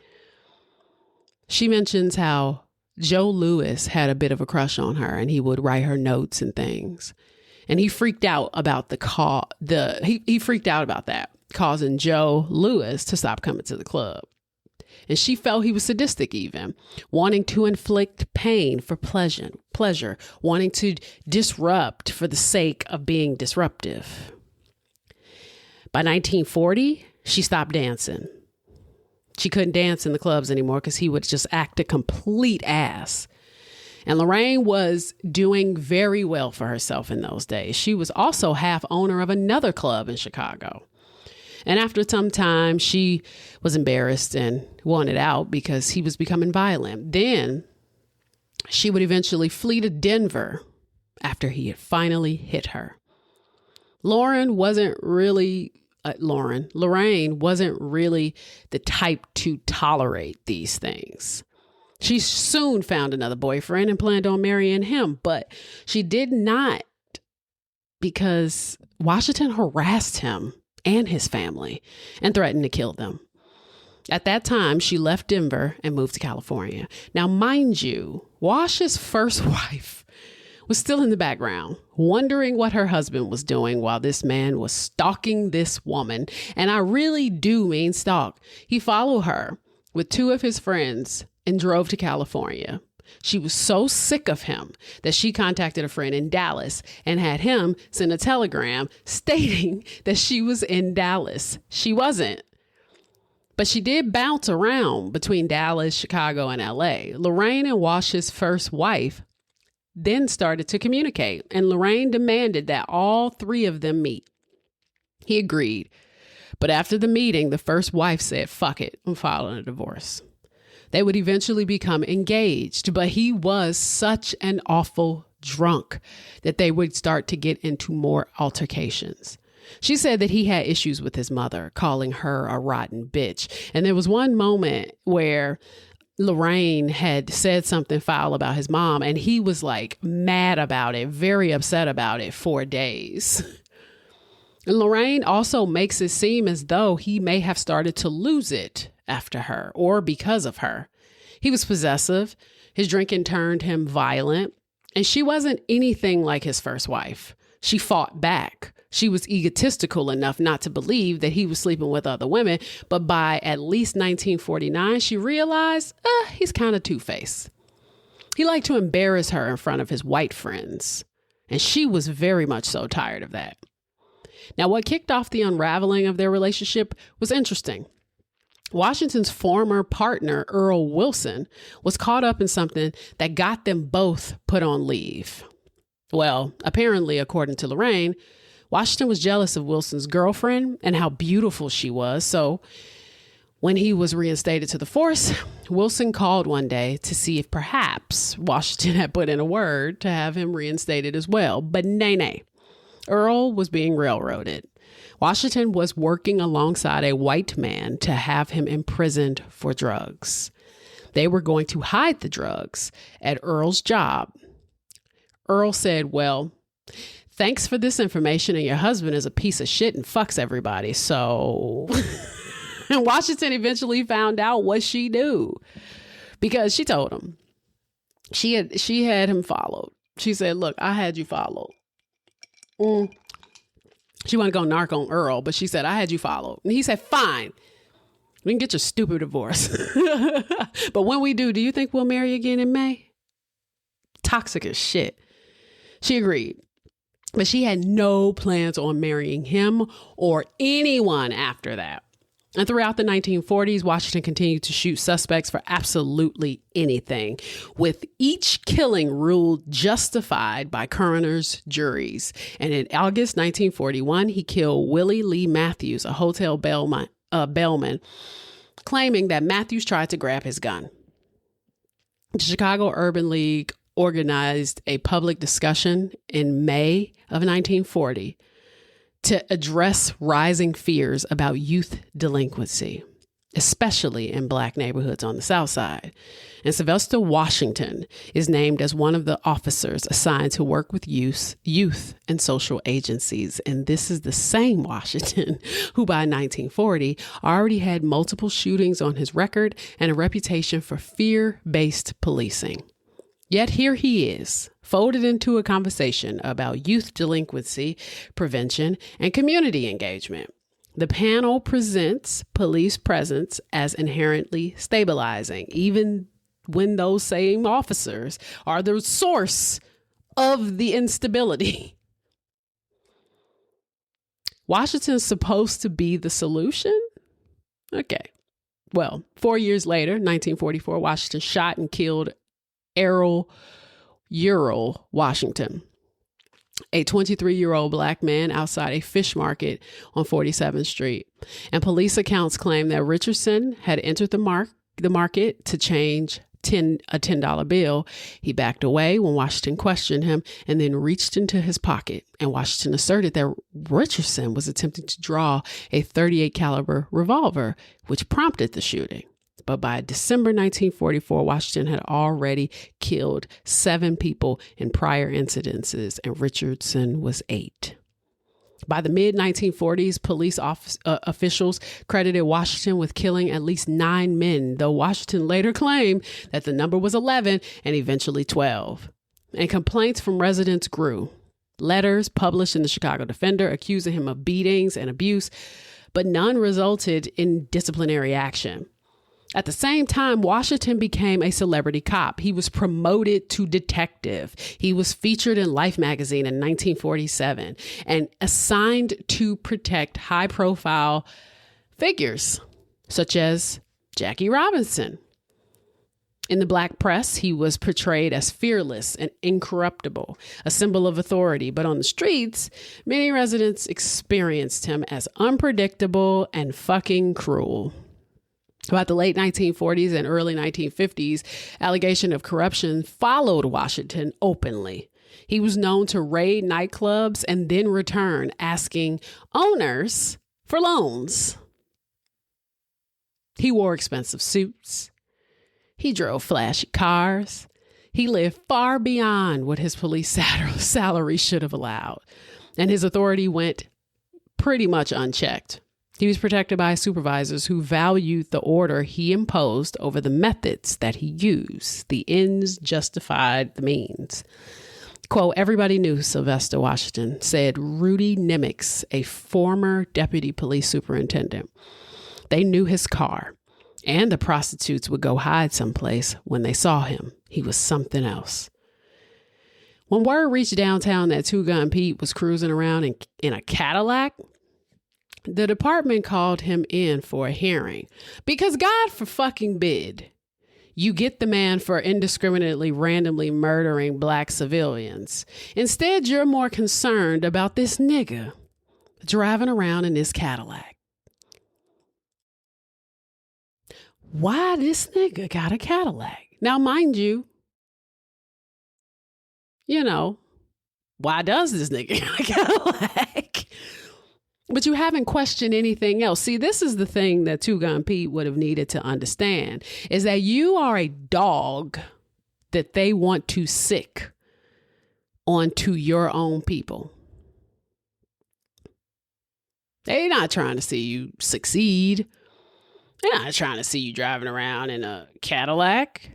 [SPEAKER 2] She mentions how Joe Louis had a bit of a crush on her and he would write her notes and things. And he freaked out about he freaked out about that, causing Joe Louis to stop coming to the club. And she felt he was sadistic even, wanting to inflict pain for pleasure, wanting to disrupt for the sake of being disruptive. By 1940, she stopped dancing. She couldn't dance in the clubs anymore because he would just act a complete ass. And Lorraine was doing very well for herself in those days. She was also half owner of another club in Chicago. And after some time, she was embarrassed and wanted out because he was becoming violent. Then she would eventually flee to Denver after he had finally hit her. Lorraine wasn't really the type to tolerate these things. She soon found another boyfriend and planned on marrying him, but she did not because Washington harassed him and his family and threatened to kill them. At that time, she left Denver and moved to California. Now, mind you, Wash's first wife was still in the background, wondering what her husband was doing while this man was stalking this woman. And I really do mean stalk. He followed her with two of his friends and drove to California. She was so sick of him that she contacted a friend in Dallas and had him send a telegram stating that she was in Dallas. She wasn't. But she did bounce around between Dallas, Chicago, and LA. Lorraine and Wash's first wife then started to communicate, and Lorraine demanded that all three of them meet. He agreed. But after the meeting, the first wife said, "Fuck it, I'm filing a divorce." They would eventually become engaged, but he was such an awful drunk that they would start to get into more altercations. She said that he had issues with his mother, calling her a rotten bitch. And there was one moment where Lorraine had said something foul about his mom, and he was like mad about it, very upset about it for days. And Lorraine also makes it seem as though he may have started to lose it after her or because of her. He was possessive. His drinking turned him violent, and she wasn't anything like his first wife. She fought back. She was egotistical enough not to believe that he was sleeping with other women, but by at least 1949, she realized he's kind of two-faced. He liked to embarrass her in front of his white friends, and she was very much so tired of that. Now, what kicked off the unraveling of their relationship was interesting. Washington's former partner, Earl Wilson, was caught up in something that got them both put on leave. Well, apparently, according to Lorraine, Washington was jealous of Wilson's girlfriend and how beautiful she was. So when he was reinstated to the force, Wilson called one day to see if perhaps Washington had put in a word to have him reinstated as well. But nay. Earl was being railroaded. Washington was working alongside a white man to have him imprisoned for drugs. They were going to hide the drugs at Earl's job. Earl said, "Well, thanks for this information, and your husband is a piece of shit and fucks everybody." So and Washington eventually found out what she knew because she told him. She had him followed. She said, "Look, I had you followed." She wanted to go narc on Earl, but she said, "I had you followed." And he said, "Fine. We can get your stupid divorce. But when we do you think we'll marry again in May?" Toxic as shit. She agreed. But she had no plans on marrying him or anyone after that. And throughout the 1940s, Washington continued to shoot suspects for absolutely anything, with each killing ruled justified by coroners' juries. And in August 1941, he killed Willie Lee Matthews, a hotel bellman, claiming that Matthews tried to grab his gun. The Chicago Urban League organized a public discussion in May of 1940 to address rising fears about youth delinquency, especially in Black neighborhoods on the South Side. And Sylvester Washington is named as one of the officers assigned to work with youth and social agencies. And this is the same Washington who by 1940 already had multiple shootings on his record and a reputation for fear-based policing. Yet here he is, folded into a conversation about youth delinquency, prevention, and community engagement. The panel presents police presence as inherently stabilizing, even when those same officers are the source of the instability. Washington's supposed to be the solution? Okay. Well, 4 years later, 1944, Washington shot and killed Errol Washington, a 23-year-old black man outside a fish market on 47th Street. And police accounts claim that Richardson had entered the market to change a $10 bill. He backed away when Washington questioned him and then reached into his pocket. And Washington asserted that Richardson was attempting to draw a .38 caliber revolver, which prompted the shooting. But by December 1944, Washington had already killed 7 people in prior incidences, and Richardson was 8. By the mid-1940s, police officials credited Washington with killing at least 9 men, though Washington later claimed that the number was 11 and eventually 12. And complaints from residents grew. Letters published in the Chicago Defender accusing him of beatings and abuse, but none resulted in disciplinary action. At the same time, Washington became a celebrity cop. He was promoted to detective. He was featured in Life magazine in 1947 and assigned to protect high-profile figures such as Jackie Robinson. In the black press, he was portrayed as fearless and incorruptible, a symbol of authority. But on the streets, many residents experienced him as unpredictable and fucking cruel. About the late 1940s and early 1950s, allegation of corruption followed Washington openly. He was known to raid nightclubs and then return, asking owners for loans. He wore expensive suits. He drove flashy cars. He lived far beyond what his police salary should have allowed, and his authority went pretty much unchecked. He was protected by supervisors who valued the order he imposed over the methods that he used. The ends justified the means. Quote, everybody knew Sylvester Washington, said Rudy Nimitz, a former deputy police superintendent. They knew his car, and the prostitutes would go hide someplace when they saw him. He was something else. When word reached downtown that Two Gun Pete was cruising around in a Cadillac, the department called him in for a hearing because God for fucking bid. You get the man for indiscriminately randomly murdering black civilians. Instead, you're more concerned about this nigga driving around in this Cadillac. Why this nigga got a Cadillac? Now, mind you, why does this nigga got a Cadillac? But you haven't questioned anything else. See, this is the thing that Two Gun Pete would have needed to understand, is that you are a dog that they want to sick onto your own people. They're not trying to see you succeed. They're not trying to see you driving around in a Cadillac.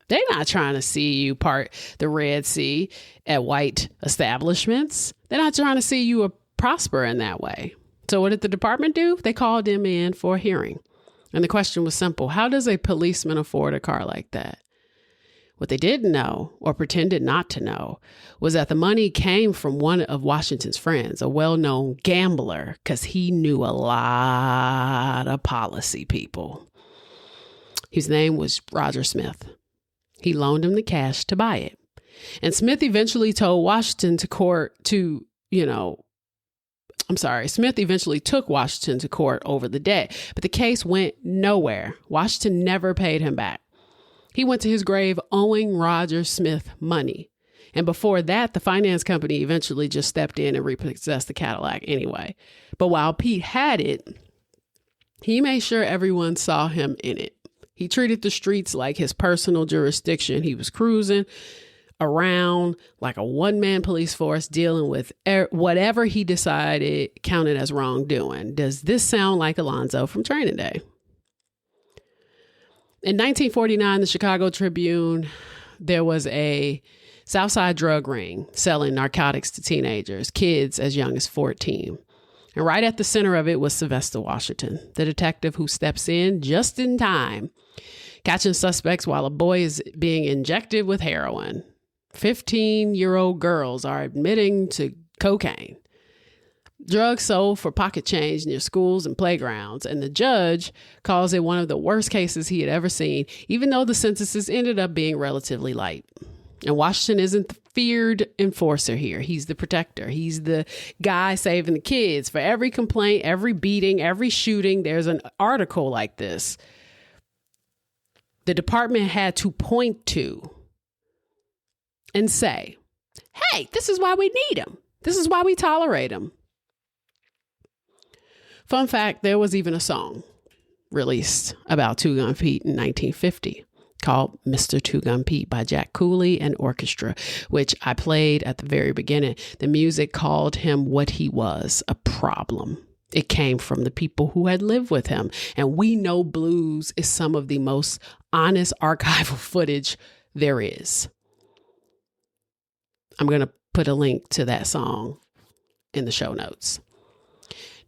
[SPEAKER 2] They're not trying to see you part the Red Sea at white establishments. They're not trying to see you prosper in that way. So what did the department do? They called him in for a hearing. And the question was simple. How does a policeman afford a car like that? What they didn't know, or pretended not to know, was that the money came from one of Washington's friends, a well-known gambler, because he knew a lot of policy people. His name was Roger Smith. He loaned him the cash to buy it. And Smith eventually took Washington to court over the debt, but the case went nowhere. Washington never paid him back. He went to his grave owing Roger Smith money. And before that, the finance company eventually just stepped in and repossessed the Cadillac anyway. But while Pete had it, he made sure everyone saw him in it. He treated the streets like his personal jurisdiction. He was cruising around like a one-man police force dealing with whatever he decided counted as wrongdoing. Does this sound like Alonzo from Training Day? In 1949, the Chicago Tribune, there was a Southside drug ring selling narcotics to teenagers, kids as young as 14. And right at the center of it was Sylvester Washington, the detective who steps in just in time, catching suspects while a boy is being injected with heroin. 15-year-old girls are admitting to cocaine. Drugs sold for pocket change near schools and playgrounds, and the judge calls it one of the worst cases he had ever seen, even though the sentences ended up being relatively light. And Washington isn't the feared enforcer here. He's the protector. He's the guy saving the kids. For every complaint, every beating, every shooting, there's an article like this the department had to point to and say, hey, this is why we need him. This is why we tolerate him. Fun fact, there was even a song released about Two Gun Pete in 1950 called Mr. Two Gun Pete by Jack Cooley and Orchestra, which I played at the very beginning. The music called him what he was, a problem. It came from the people who had lived with him. And we know blues is some of the most honest archival footage there is. I'm going to put a link to that song in the show notes.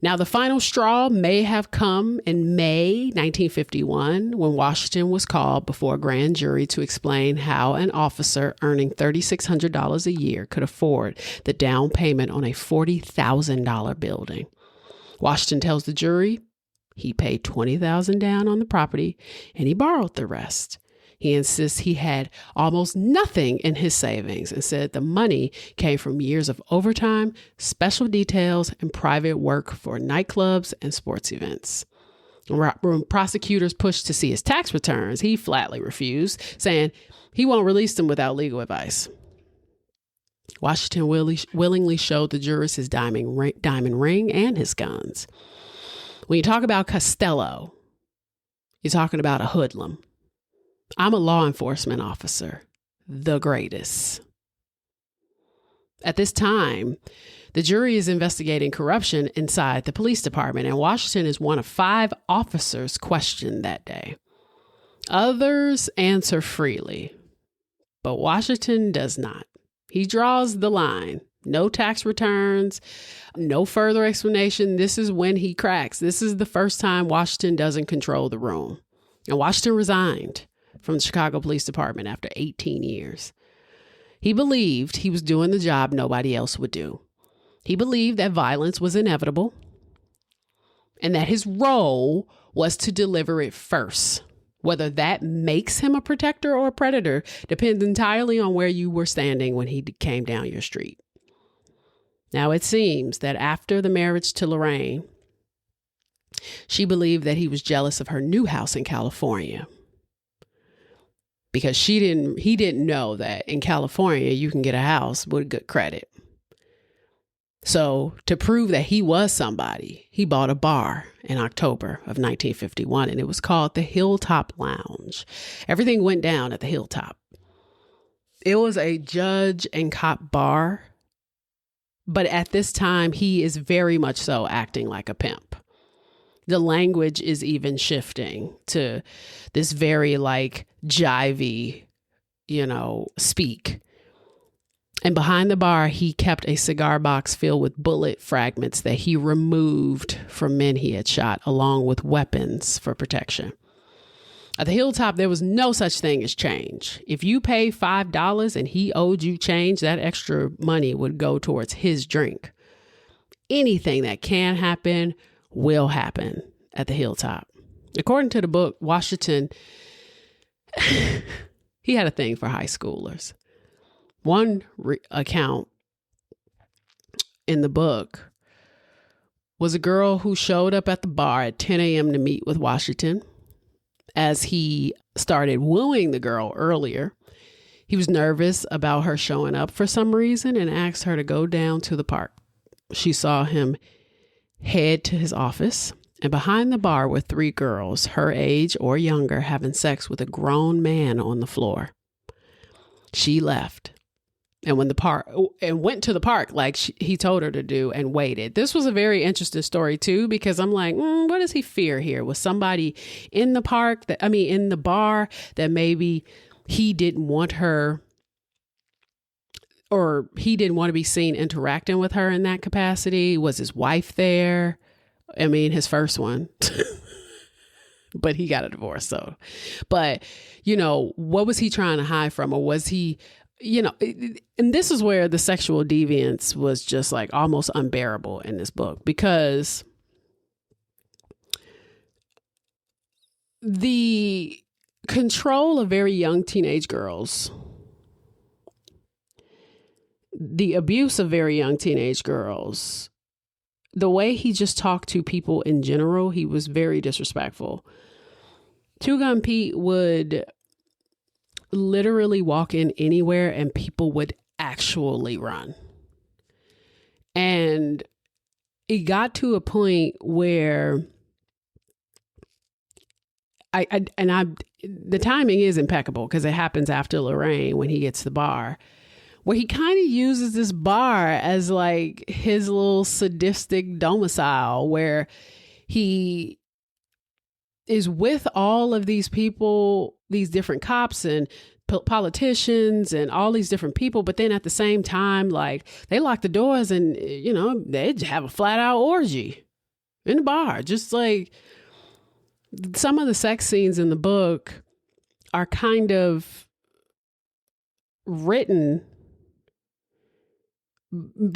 [SPEAKER 2] Now, the final straw may have come in May 1951 when Washington was called before a grand jury to explain how an officer earning $3,600 a year could afford the down payment on a $40,000 building. Washington tells the jury he paid $20,000 down on the property and he borrowed the rest. He insists he had almost nothing in his savings and said the money came from years of overtime, special details, and private work for nightclubs and sports events. When prosecutors pushed to see his tax returns, he flatly refused, saying he won't release them without legal advice. Washington willingly showed the jurors his diamond ring and his guns. When you talk about Costello, you're talking about a hoodlum. I'm a law enforcement officer, the greatest. At this time, the jury is investigating corruption inside the police department, and Washington is one of 5 officers questioned that day. Others answer freely, but Washington does not. He draws the line. No tax returns, no further explanation. This is when he cracks. This is the first time Washington doesn't control the room. And Washington resigned from the Chicago Police Department after 18 years. He believed he was doing the job nobody else would do. He believed that violence was inevitable and that his role was to deliver it first. Whether that makes him a protector or a predator depends entirely on where you were standing when he came down your street. Now, it seems that after the marriage to Lorraine, she believed that he was jealous of her new house in California. Because he didn't know that in California, you can get a house with good credit. So to prove that he was somebody, he bought a bar in October of 1951, and it was called the Hilltop Lounge. Everything went down at the Hilltop. It was a judge and cop bar, but at this time, he is very much so acting like a pimp. The language is even shifting to this very jivey, speak. And behind the bar, he kept a cigar box filled with bullet fragments that he removed from men he had shot, along with weapons for protection. At the Hilltop, there was no such thing as change. If you paid $5 and he owed you change, that extra money would go towards his drink. Anything that can happen will happen at the Hilltop. According to the book, Washington, he had a thing for high schoolers. One account in the book was a girl who showed up at the bar at 10 a.m. to meet with Washington. As he started wooing the girl earlier, he was nervous about her showing up for some reason and asked her to go down to the park. She saw him head to his office, and behind the bar were 3 girls, her age or younger, having sex with a grown man on the floor. She left and went to the park like he told her to do and waited. This was a very interesting story too, because I'm like, what does he fear here? Was somebody in in the bar that maybe he didn't want her, or he didn't want to be seen interacting with her in that capacity. Was his wife there? I mean, his first one, but he got a divorce. So, but what was he trying to hide from? Or was he, and this is where the sexual deviance was just like almost unbearable in this book, because the control of very young teenage girls, the abuse of very young teenage girls, the way he just talked to people in general, he was very disrespectful. Two Gun Pete would literally walk in anywhere and people would actually run. And it got to a point where the timing is impeccable, because it happens after Lorraine when he gets to the bar, where he kind of uses this bar as like his little sadistic domicile, where he is with all of these people, these different cops and politicians and all these different people. But then at the same time, like, they lock the doors and, they have a flat out orgy in the bar. Just like some of the sex scenes in the book are kind of written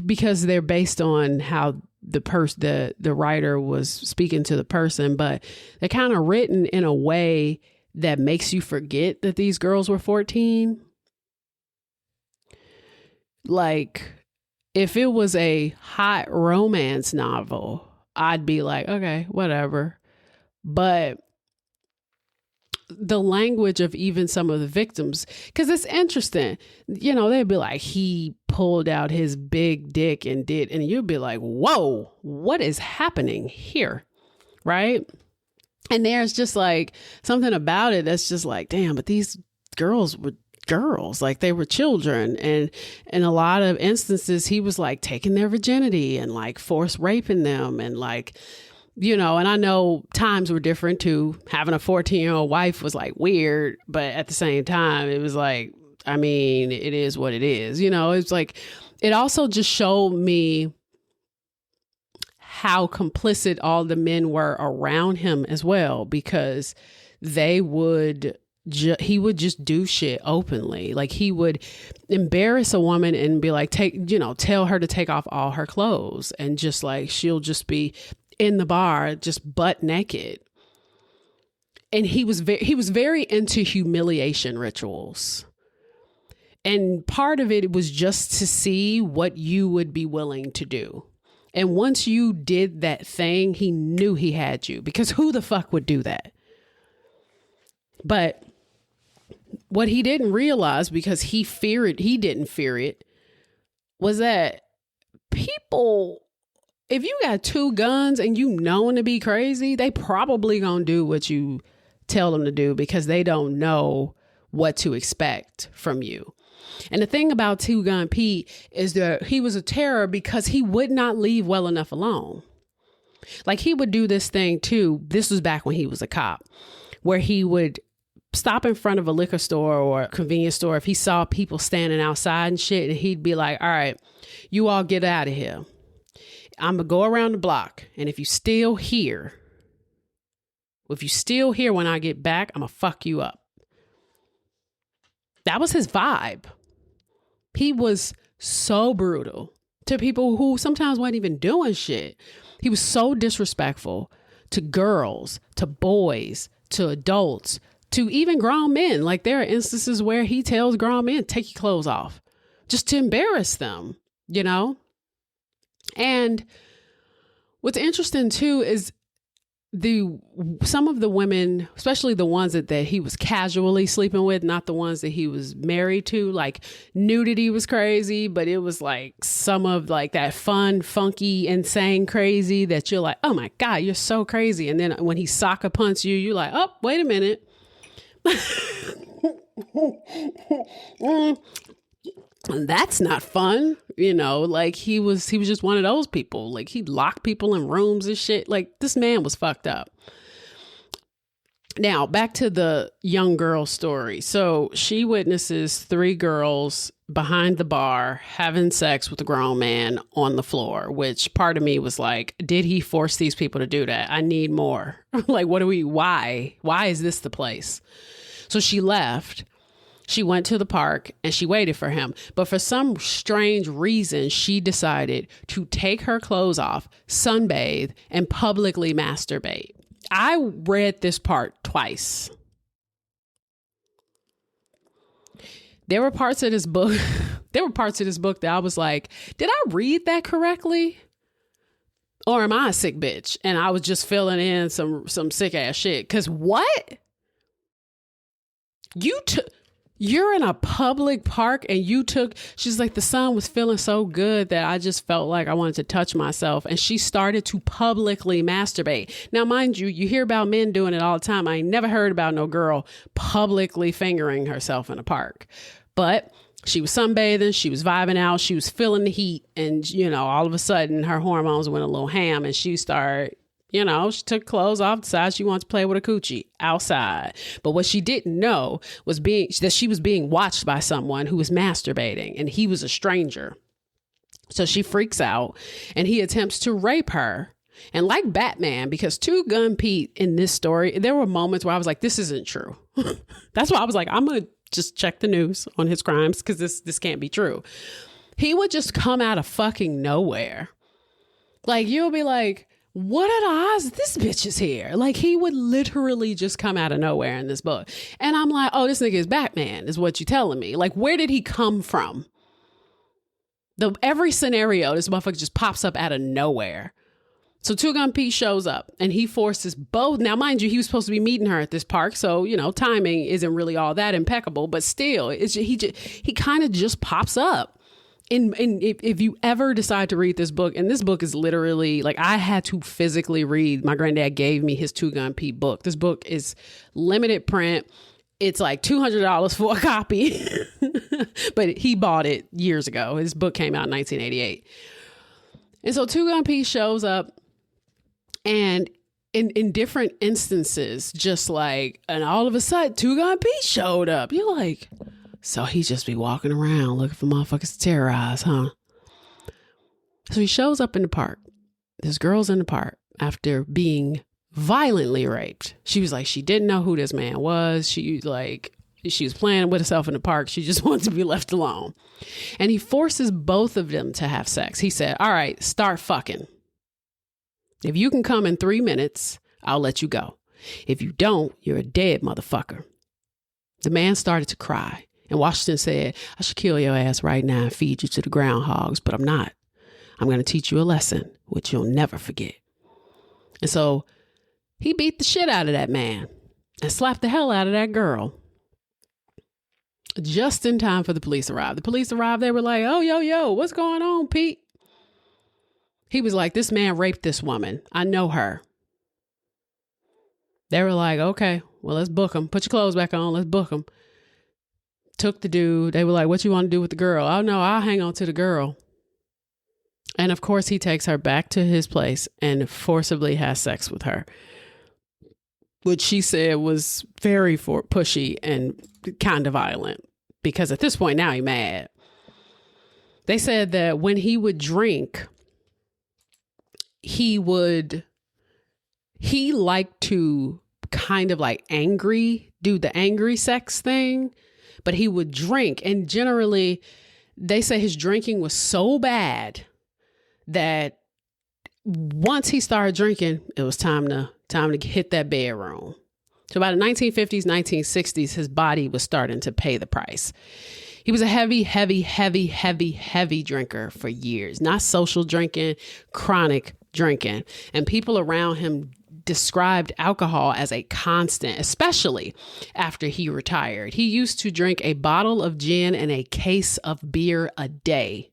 [SPEAKER 2] because they're based on how the writer was speaking to the person, but they're kind of written in a way that makes you forget that these girls were 14. Like, if it was a hot romance novel, I'd be like, okay, whatever. But the language of even some of the victims, because it's interesting, they'd be like, he pulled out his big dick and you'd be like, whoa, what is happening here? Right? And there's just like something about it that's just like, damn, but these girls were girls, like they were children. And in a lot of instances, he was like taking their virginity and like force raping them and like, and I know times were different too. Having a 14-year-old wife was like weird, but at the same time, it was like, I mean, it is what it is. It's like, it also just showed me how complicit all the men were around him as well, because he would just do shit openly. Like, he would embarrass a woman and be like, tell her to take off all her clothes, and just like, she'll just be in the bar, just butt naked. And he was very into humiliation rituals. And part of it was just to see what you would be willing to do. And once you did that thing, he knew he had you, because who the fuck would do that? But what he didn't realize, because he didn't fear it, was that people, if you got two guns and you known to be crazy, they probably gonna do what you tell them to do, because they don't know what to expect from you. And the thing about Two Gun Pete is that he was a terror because he would not leave well enough alone. Like, he would do this thing too. This was back when he was a cop, where he would stop in front of a liquor store or a convenience store if he saw people standing outside and shit, and he'd be like, all right, you all get out of here. I'm going to go around the block. And if you still here when I get back, I'm going to fuck you up. That was his vibe. He was so brutal to people who sometimes weren't even doing shit. He was so disrespectful to girls, to boys, to adults, to even grown men. Like, there are instances where he tells grown men, take your clothes off, just to embarrass them, And what's interesting too is some of the women, especially the ones that he was casually sleeping with, not the ones that he was married to, like, knew that he was crazy, but it was like some of like that fun, funky, insane crazy that you're like, oh my God, you're so crazy. And then when he soccer punts you, you're like, oh, wait a minute. That's not fun. Like, he was just one of those people. Like, he'd lock people in rooms and shit. Like, this man was fucked up. Now, back to the young girl story. So she witnesses 3 girls behind the bar having sex with a grown man on the floor, which part of me was like, did he force these people to do that? I need more. Like, why? Why is this the place? So she left. She went to the park and she waited for him. But for some strange reason, she decided to take her clothes off, sunbathe, and publicly masturbate. I read this part twice. There were parts of this book that I was like, did I read that correctly? Or am I a sick bitch? And I was just filling in some sick ass shit. Cause what? You're in a public park and she's like, the sun was feeling so good that I just felt like I wanted to touch myself. And she started to publicly masturbate. Now, mind you, you hear about men doing it all the time. I ain't never heard about no girl publicly fingering herself in a park. But she was sunbathing, she was vibing out, she was feeling the heat. And, all of a sudden her hormones went a little ham and she started, she took clothes off, decided she wants to play with a coochie outside. But what she didn't know was that she was being watched by someone who was masturbating, and he was a stranger. So she freaks out and he attempts to rape her. And like Batman, because Two Gun Pete in this story, there were moments where I was like, this isn't true. That's why I was like, I'm going to just check the news on his crimes because this can't be true. He would just come out of fucking nowhere. Like, you'll be like, what are the odds this bitch is here? Like, he would literally just come out of nowhere in this book. And I'm like, oh, this nigga is Batman, is what you're telling me. Like, where did he come from? Every scenario, this motherfucker just pops up out of nowhere. So Two Gun Pete shows up and he forces both. Now, mind you, he was supposed to be meeting her at this park. So, timing isn't really all that impeccable. But still, he kind of just pops up. And if you ever decide to read this book, and this book is literally like, I had to physically read. My granddad gave me his Two Gun Pete book. This book is limited print. It's like $200 for a copy, but he bought it years ago. His book came out in 1988. And so Two Gun Pete shows up, and in different instances, just like, and all of a sudden Two Gun Pete showed up. You're like, so he just be walking around looking for motherfuckers to terrorize, huh? So he shows up in the park. This girl's in the park after being violently raped. She was like, she didn't know who this man was. She was playing with herself in the park. She just wanted to be left alone. And he forces both of them to have sex. He said, all right, start fucking. If you can come in 3 minutes, I'll let you go. If you don't, you're a dead motherfucker. The man started to cry. And Washington said, I should kill your ass right now and feed you to the groundhogs, but I'm not. I'm going to teach you a lesson, which you'll never forget. And so he beat the shit out of that man and slapped the hell out of that girl. Just in time for the police arrived. The police arrived. They were like, oh, yo, what's going on, Pete? He was like, this man raped this woman. I know her. They were like, okay, well, let's book him. Put your clothes back on. Let's book him. Took the dude. They were like, what you want to do with the girl? Oh, no, I'll hang on to the girl. And of course, he takes her back to his place and forcibly has sex with her, which she said was very pushy and kind of violent, because at this point now he's mad. They said that when he would drink, he liked to kind of like do the angry sex thing. But he would drink, and generally they say his drinking was so bad that once he started drinking, it was time to hit that bedroom. So by the 1950s, 1960s, his body was starting to pay the price. He was a heavy drinker for years, not social drinking, chronic drinking. And people around him described alcohol as a constant, especially after he retired. He used to drink a bottle of gin and a case of beer a day.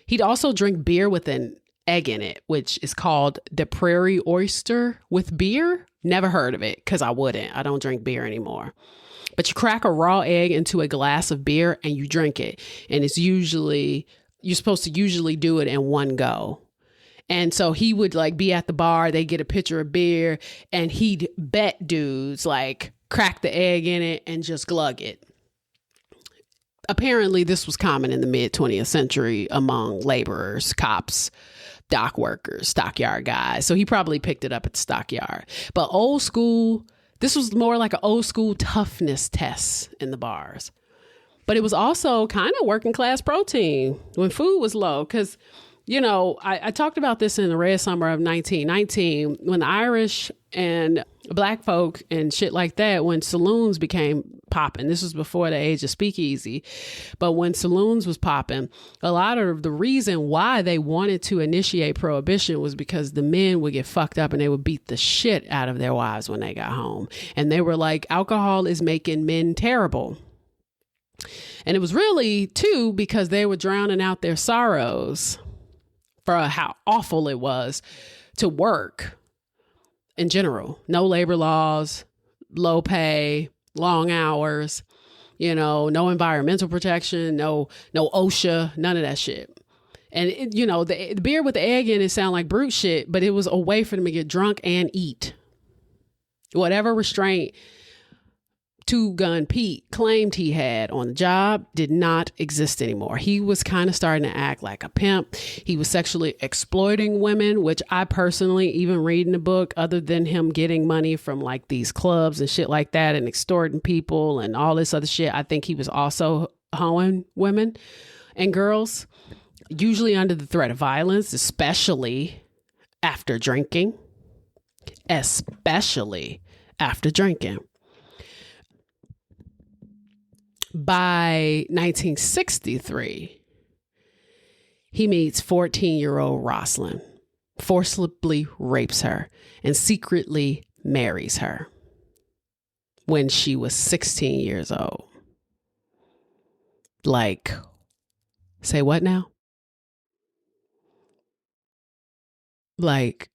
[SPEAKER 2] He'd also drink beer with an egg in it, which is called the prairie oyster with beer. Never heard of it, because I wouldn't. I don't drink beer anymore. But you crack a raw egg into a glass of beer and you drink it. And you're supposed to usually do it in one go. And so he would like be at the bar, they get a pitcher of beer, and he'd bet dudes like crack the egg in it and just glug it. Apparently, this was common in the mid 20th century among laborers, cops, dock workers, stockyard guys. So he probably picked it up at the stockyard. But old school, this was more like an old school toughness test in the bars. But it was also kind of working class protein when food was low. Because, you know, I talked about this in the Red Summer of 1919 when the Irish and black folk and shit like that, when saloons became popping. This was before the age of speakeasy. But when saloons was popping, a lot of the reason why they wanted to initiate prohibition was because the men would get fucked up and they would beat the shit out of their wives when they got home. And they were like, alcohol is making men terrible. And it was really, too, because they were drowning out their sorrows for how awful it was to work in general. No labor laws, low pay, long hours, you know, no environmental protection, no OSHA, none of that shit. And, the beer with the egg in it sound like brute shit, but it was a way for them to get drunk and eat. Whatever restraint Two Gun Pete claimed he had on the job did not exist anymore. He was kind of starting to act like a pimp. He was sexually exploiting women, which I personally, even reading the book, other than him getting money from like these clubs and shit like that and extorting people and all this other shit, I think he was also hoeing women and girls, usually under the threat of violence, especially after drinking. By 1963, he meets 14-year-old Rosalind, forcibly rapes her, and secretly marries her when she was 16 years old. Like, say what now? Like,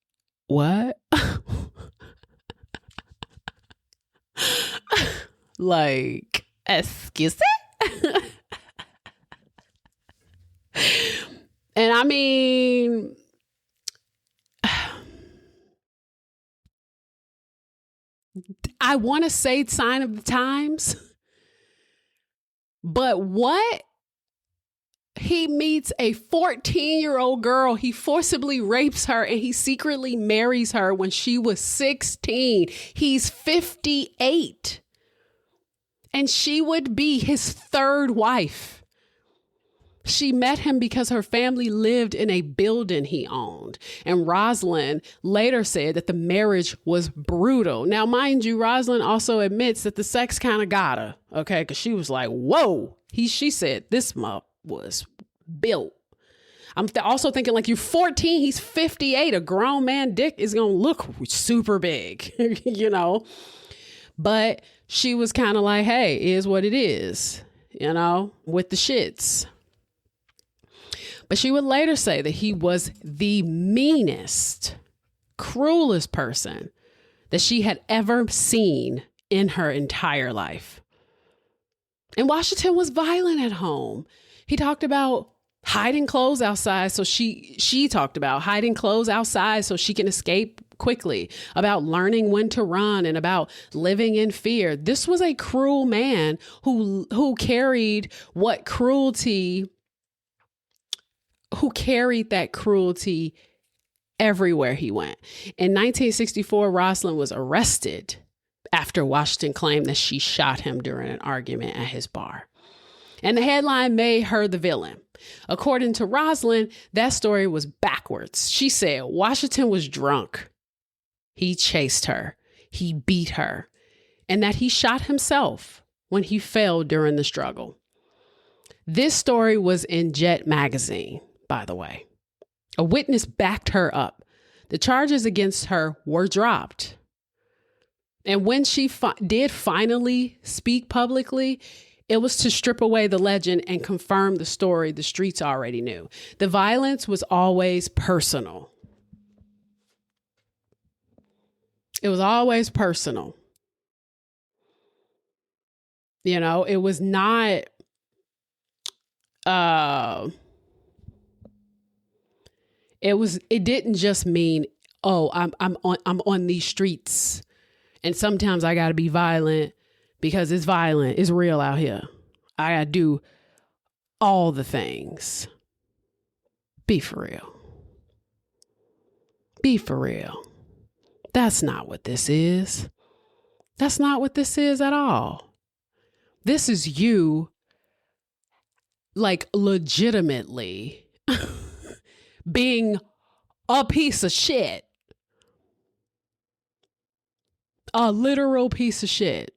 [SPEAKER 2] what? Like, excuse me? And I mean, I want to say sign of the times, but what? He meets a 14-year-old girl. He forcibly rapes her and he secretly marries her when she was 16. He's 58. And she would be his third wife. She met him because her family lived in a building he owned. And Rosalind later said that the marriage was brutal. Now, mind you, Rosalind also admits that the sex kind of got her. Okay, because she was like, whoa. She said this mup was built. I'm also thinking like, you're 14, he's 58. A grown man dick is going to look super big, you know. But she was kind of like, hey, it is what it is, you know, with the shits. But she would later say that he was the meanest, cruelest person that she had ever seen in her entire life. And Washington was violent at home. He talked about hiding clothes outside. So she talked about hiding clothes outside so she can escape quickly, about learning when to run, and about living in fear. This was a cruel man who carried that cruelty everywhere he went. In 1964, Rosalind was arrested after Washington claimed that she shot him during an argument at his bar. And the headline made her the villain. According to Rosalind, that story was backwards. She said Washington was drunk. He chased her. He beat her. And that he shot himself when he fell during the struggle. This story was in Jet magazine, by the way. A witness backed her up. The charges against her were dropped. And when she did finally speak publicly, it was to strip away the legend and confirm the story the streets already knew. The violence was always personal. It was always personal. You know, it was not, It didn't just mean, oh, I'm on these streets and sometimes I got to be violent because it's violent. It's real out here. I got to do all the things. Be for real. Be for real. That's not what this is. That's not what this is at all. This is you, like, legitimately being a piece of shit. A literal piece of shit.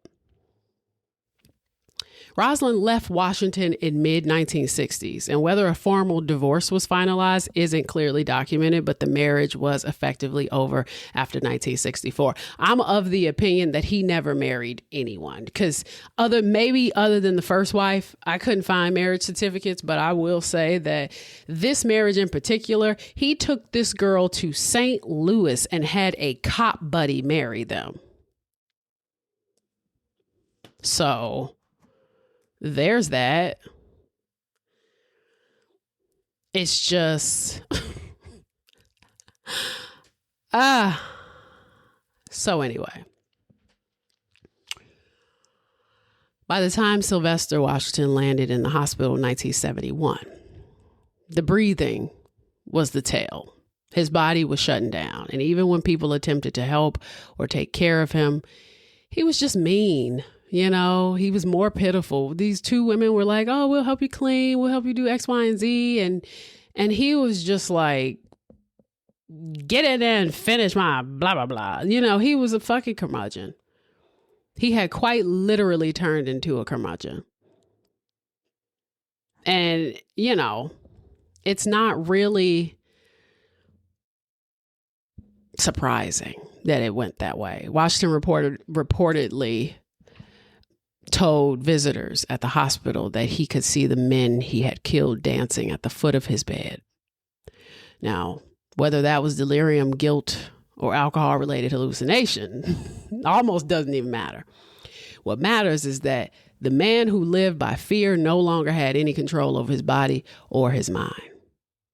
[SPEAKER 2] Rosalind left Washington in mid-1960s, and whether a formal divorce was finalized isn't clearly documented, but the marriage was effectively over after 1964. I'm of the opinion that he never married anyone, because other than the first wife, I couldn't find marriage certificates, but I will say that this marriage in particular, he took this girl to St. Louis and had a cop buddy marry them. So there's that. It's just so anyway, by the time Sylvester Washington landed in the hospital in 1971, the breathing was the tale. His body was shutting down, and even when people attempted to help or take care of him, he was just mean. You know, he was more pitiful. These two women were like, oh, we'll help you clean. We'll help you do X, Y, and Z. And he was just like, get in there and finish my blah, blah, blah. You know, he was a fucking curmudgeon. He had quite literally turned into a curmudgeon. And, you know, it's not really surprising that it went that way. Washington reportedly told visitors at the hospital that he could see the men he had killed dancing at the foot of his bed. Now, whether that was delirium, guilt, or alcohol-related hallucination almost doesn't even matter. What matters is that the man who lived by fear no longer had any control over his body or his mind.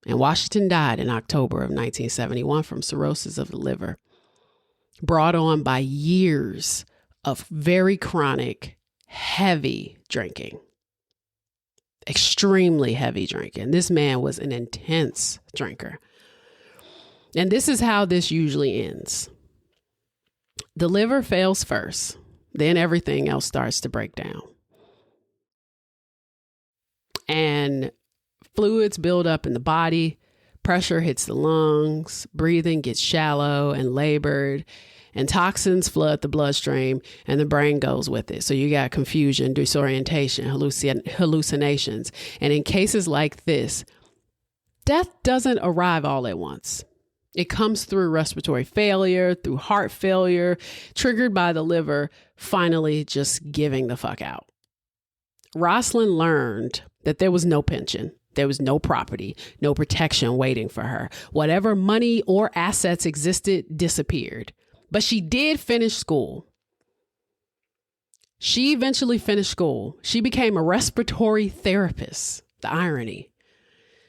[SPEAKER 2] And Washington died in October of 1971 from cirrhosis of the liver, brought on by years of very chronic, heavy drinking, extremely heavy drinking. This man was an intense drinker. And this is how this usually ends. The liver fails first, then everything else starts to break down. And fluids build up in the body, pressure hits the lungs, breathing gets shallow and labored, and toxins flood the bloodstream and the brain goes with it. So you got confusion, disorientation, hallucinations. And in cases like this, death doesn't arrive all at once. It comes through respiratory failure, through heart failure, triggered by the liver finally just giving the fuck out. Rosalind learned that there was no pension. There was no property, no protection waiting for her. Whatever money or assets existed disappeared. But she did finish school. She eventually finished school. She became a respiratory therapist. The irony.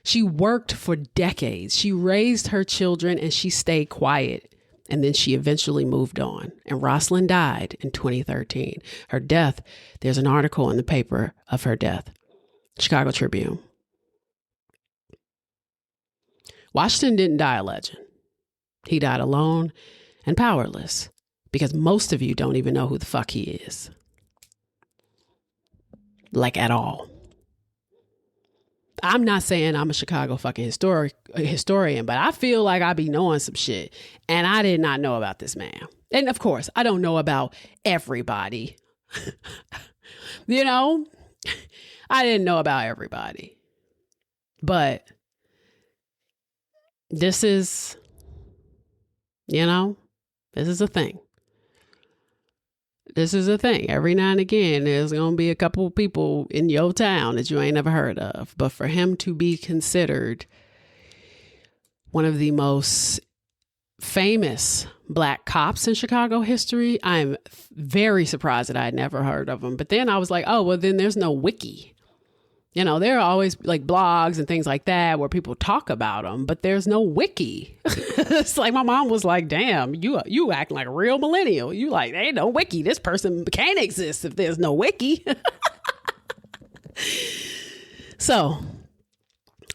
[SPEAKER 2] She worked for decades. She raised her children and she stayed quiet. And then she eventually moved on. And Rosalind died in 2013. Her death, there's an article in the paper of her death. Chicago Tribune. Washington didn't die a legend. He died alone and powerless, because most of you don't even know who the fuck he is. Like, at all. I'm not saying I'm a Chicago fucking historian, but I feel like I be knowing some shit. And I did not know about this man. And of course, I don't know about everybody. You know, I didn't know about everybody. But this is, you know, this is a thing. This is a thing. Every now and again, there's going to be a couple of people in your town that you ain't never heard of. But for him to be considered one of the most famous Black cops in Chicago history, I'm very surprised that I had never heard of him. But then I was like, oh, well, then there's no wiki. You know, there are always like blogs and things like that where people talk about them, but there's no wiki. It's like my mom was like, damn, you acting like a real millennial. You like, there ain't no wiki. This person can't exist if there's no wiki. So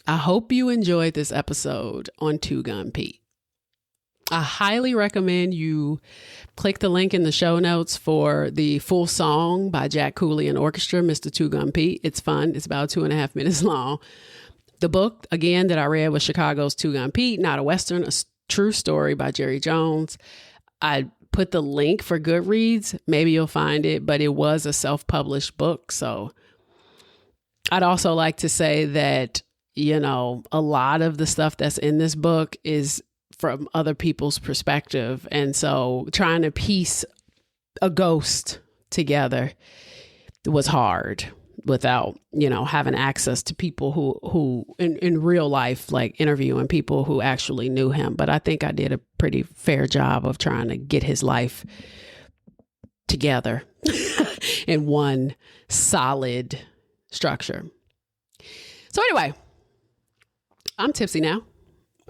[SPEAKER 2] I hope you enjoyed this episode on Two Gun Pete. I highly recommend you click the link in the show notes for the full song by Jack Cooley and Orchestra, Mr. Two Gun Pete. It's fun. It's about 2.5 minutes long. The book, again, that I read was Chicago's Two Gun Pete, Not a Western, a True Story by Jerry Jones. I put the link for Goodreads. Maybe you'll find it, but it was a self-published book. So I'd also like to say that, you know, a lot of the stuff that's in this book is from other people's perspective. And so trying to piece a ghost together was hard without, you know, having access to people who in real life, like interviewing people who actually knew him. But I think I did a pretty fair job of trying to get his life together in one solid structure. So anyway, I'm tipsy now.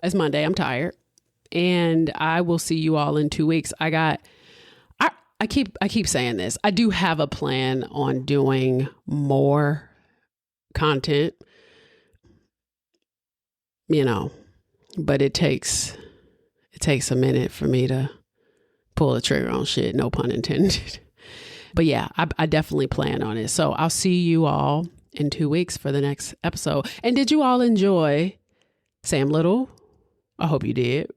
[SPEAKER 2] It's Monday. I'm tired. And I will see you all in 2 weeks. I keep saying this. I do have a plan on doing more content, you know, but it takes a minute for me to pull the trigger on shit. No pun intended. But yeah, I definitely plan on it. So I'll see you all in 2 weeks for the next episode. And did you all enjoy Sam Little? I hope you did.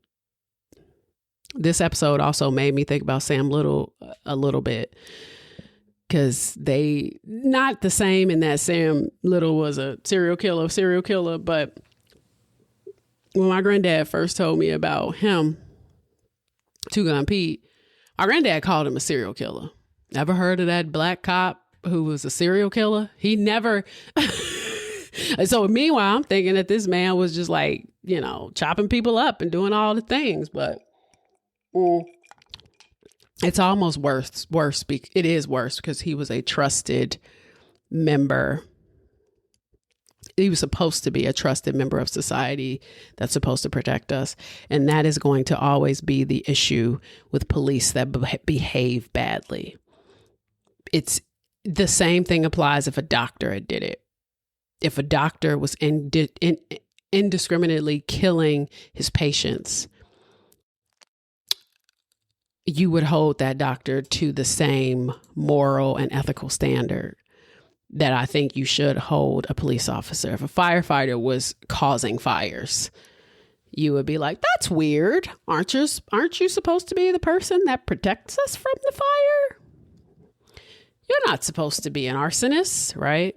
[SPEAKER 2] This episode also made me think about Sam Little a little bit, because they not the same in that Sam Little was a serial killer. But when my granddad first told me about him, Two Gun Pete, my granddad called him a serial killer. Never heard of that black cop who was a serial killer? He never. So meanwhile, I'm thinking that this man was just like, you know, chopping people up and doing all the things, but it's almost worse. It is worse because he was a trusted member. He was supposed to be a trusted member of society that's supposed to protect us. And that is going to always be the issue with police that behave badly. It's the same thing applies if a doctor had did it. If a doctor was indiscriminately killing his patients, you would hold that doctor to the same moral and ethical standard that I think you should hold a police officer. If a firefighter was causing fires, you would be like, that's weird. Aren't you supposed to be the person that protects us from the fire? You're not supposed to be an arsonist, right?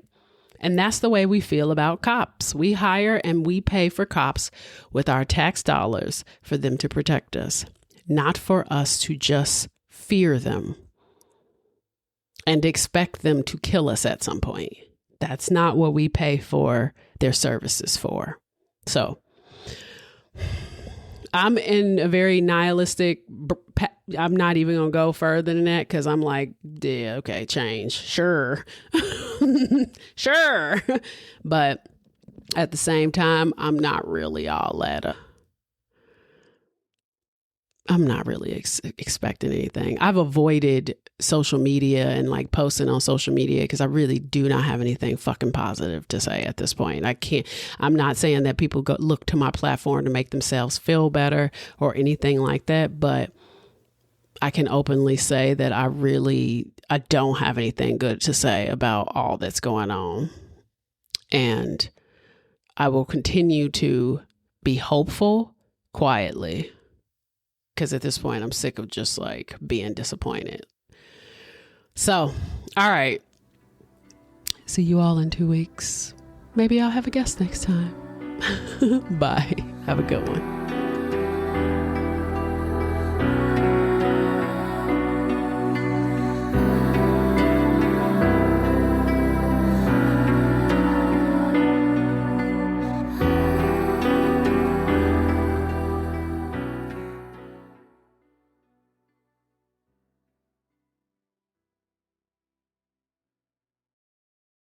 [SPEAKER 2] And that's the way we feel about cops. We hire and we pay for cops with our tax dollars for them to protect us, not for us to just fear them and expect them to kill us at some point. That's not what we pay for their services for. So I'm in a very nihilistic, I'm not even going to go further than that because I'm like, yeah, okay, change. Sure. Sure. But at the same time, I'm not really expecting anything. I've avoided social media and like posting on social media because I really do not have anything fucking positive to say at this point. I'm not saying that people go look to my platform to make themselves feel better or anything like that, but I can openly say that I don't have anything good to say about all that's going on. And I will continue to be hopeful quietly. Because at this point, I'm sick of just like being disappointed. So, all right. See you all in 2 weeks. Maybe I'll have a guest next time. Bye. Have a good one.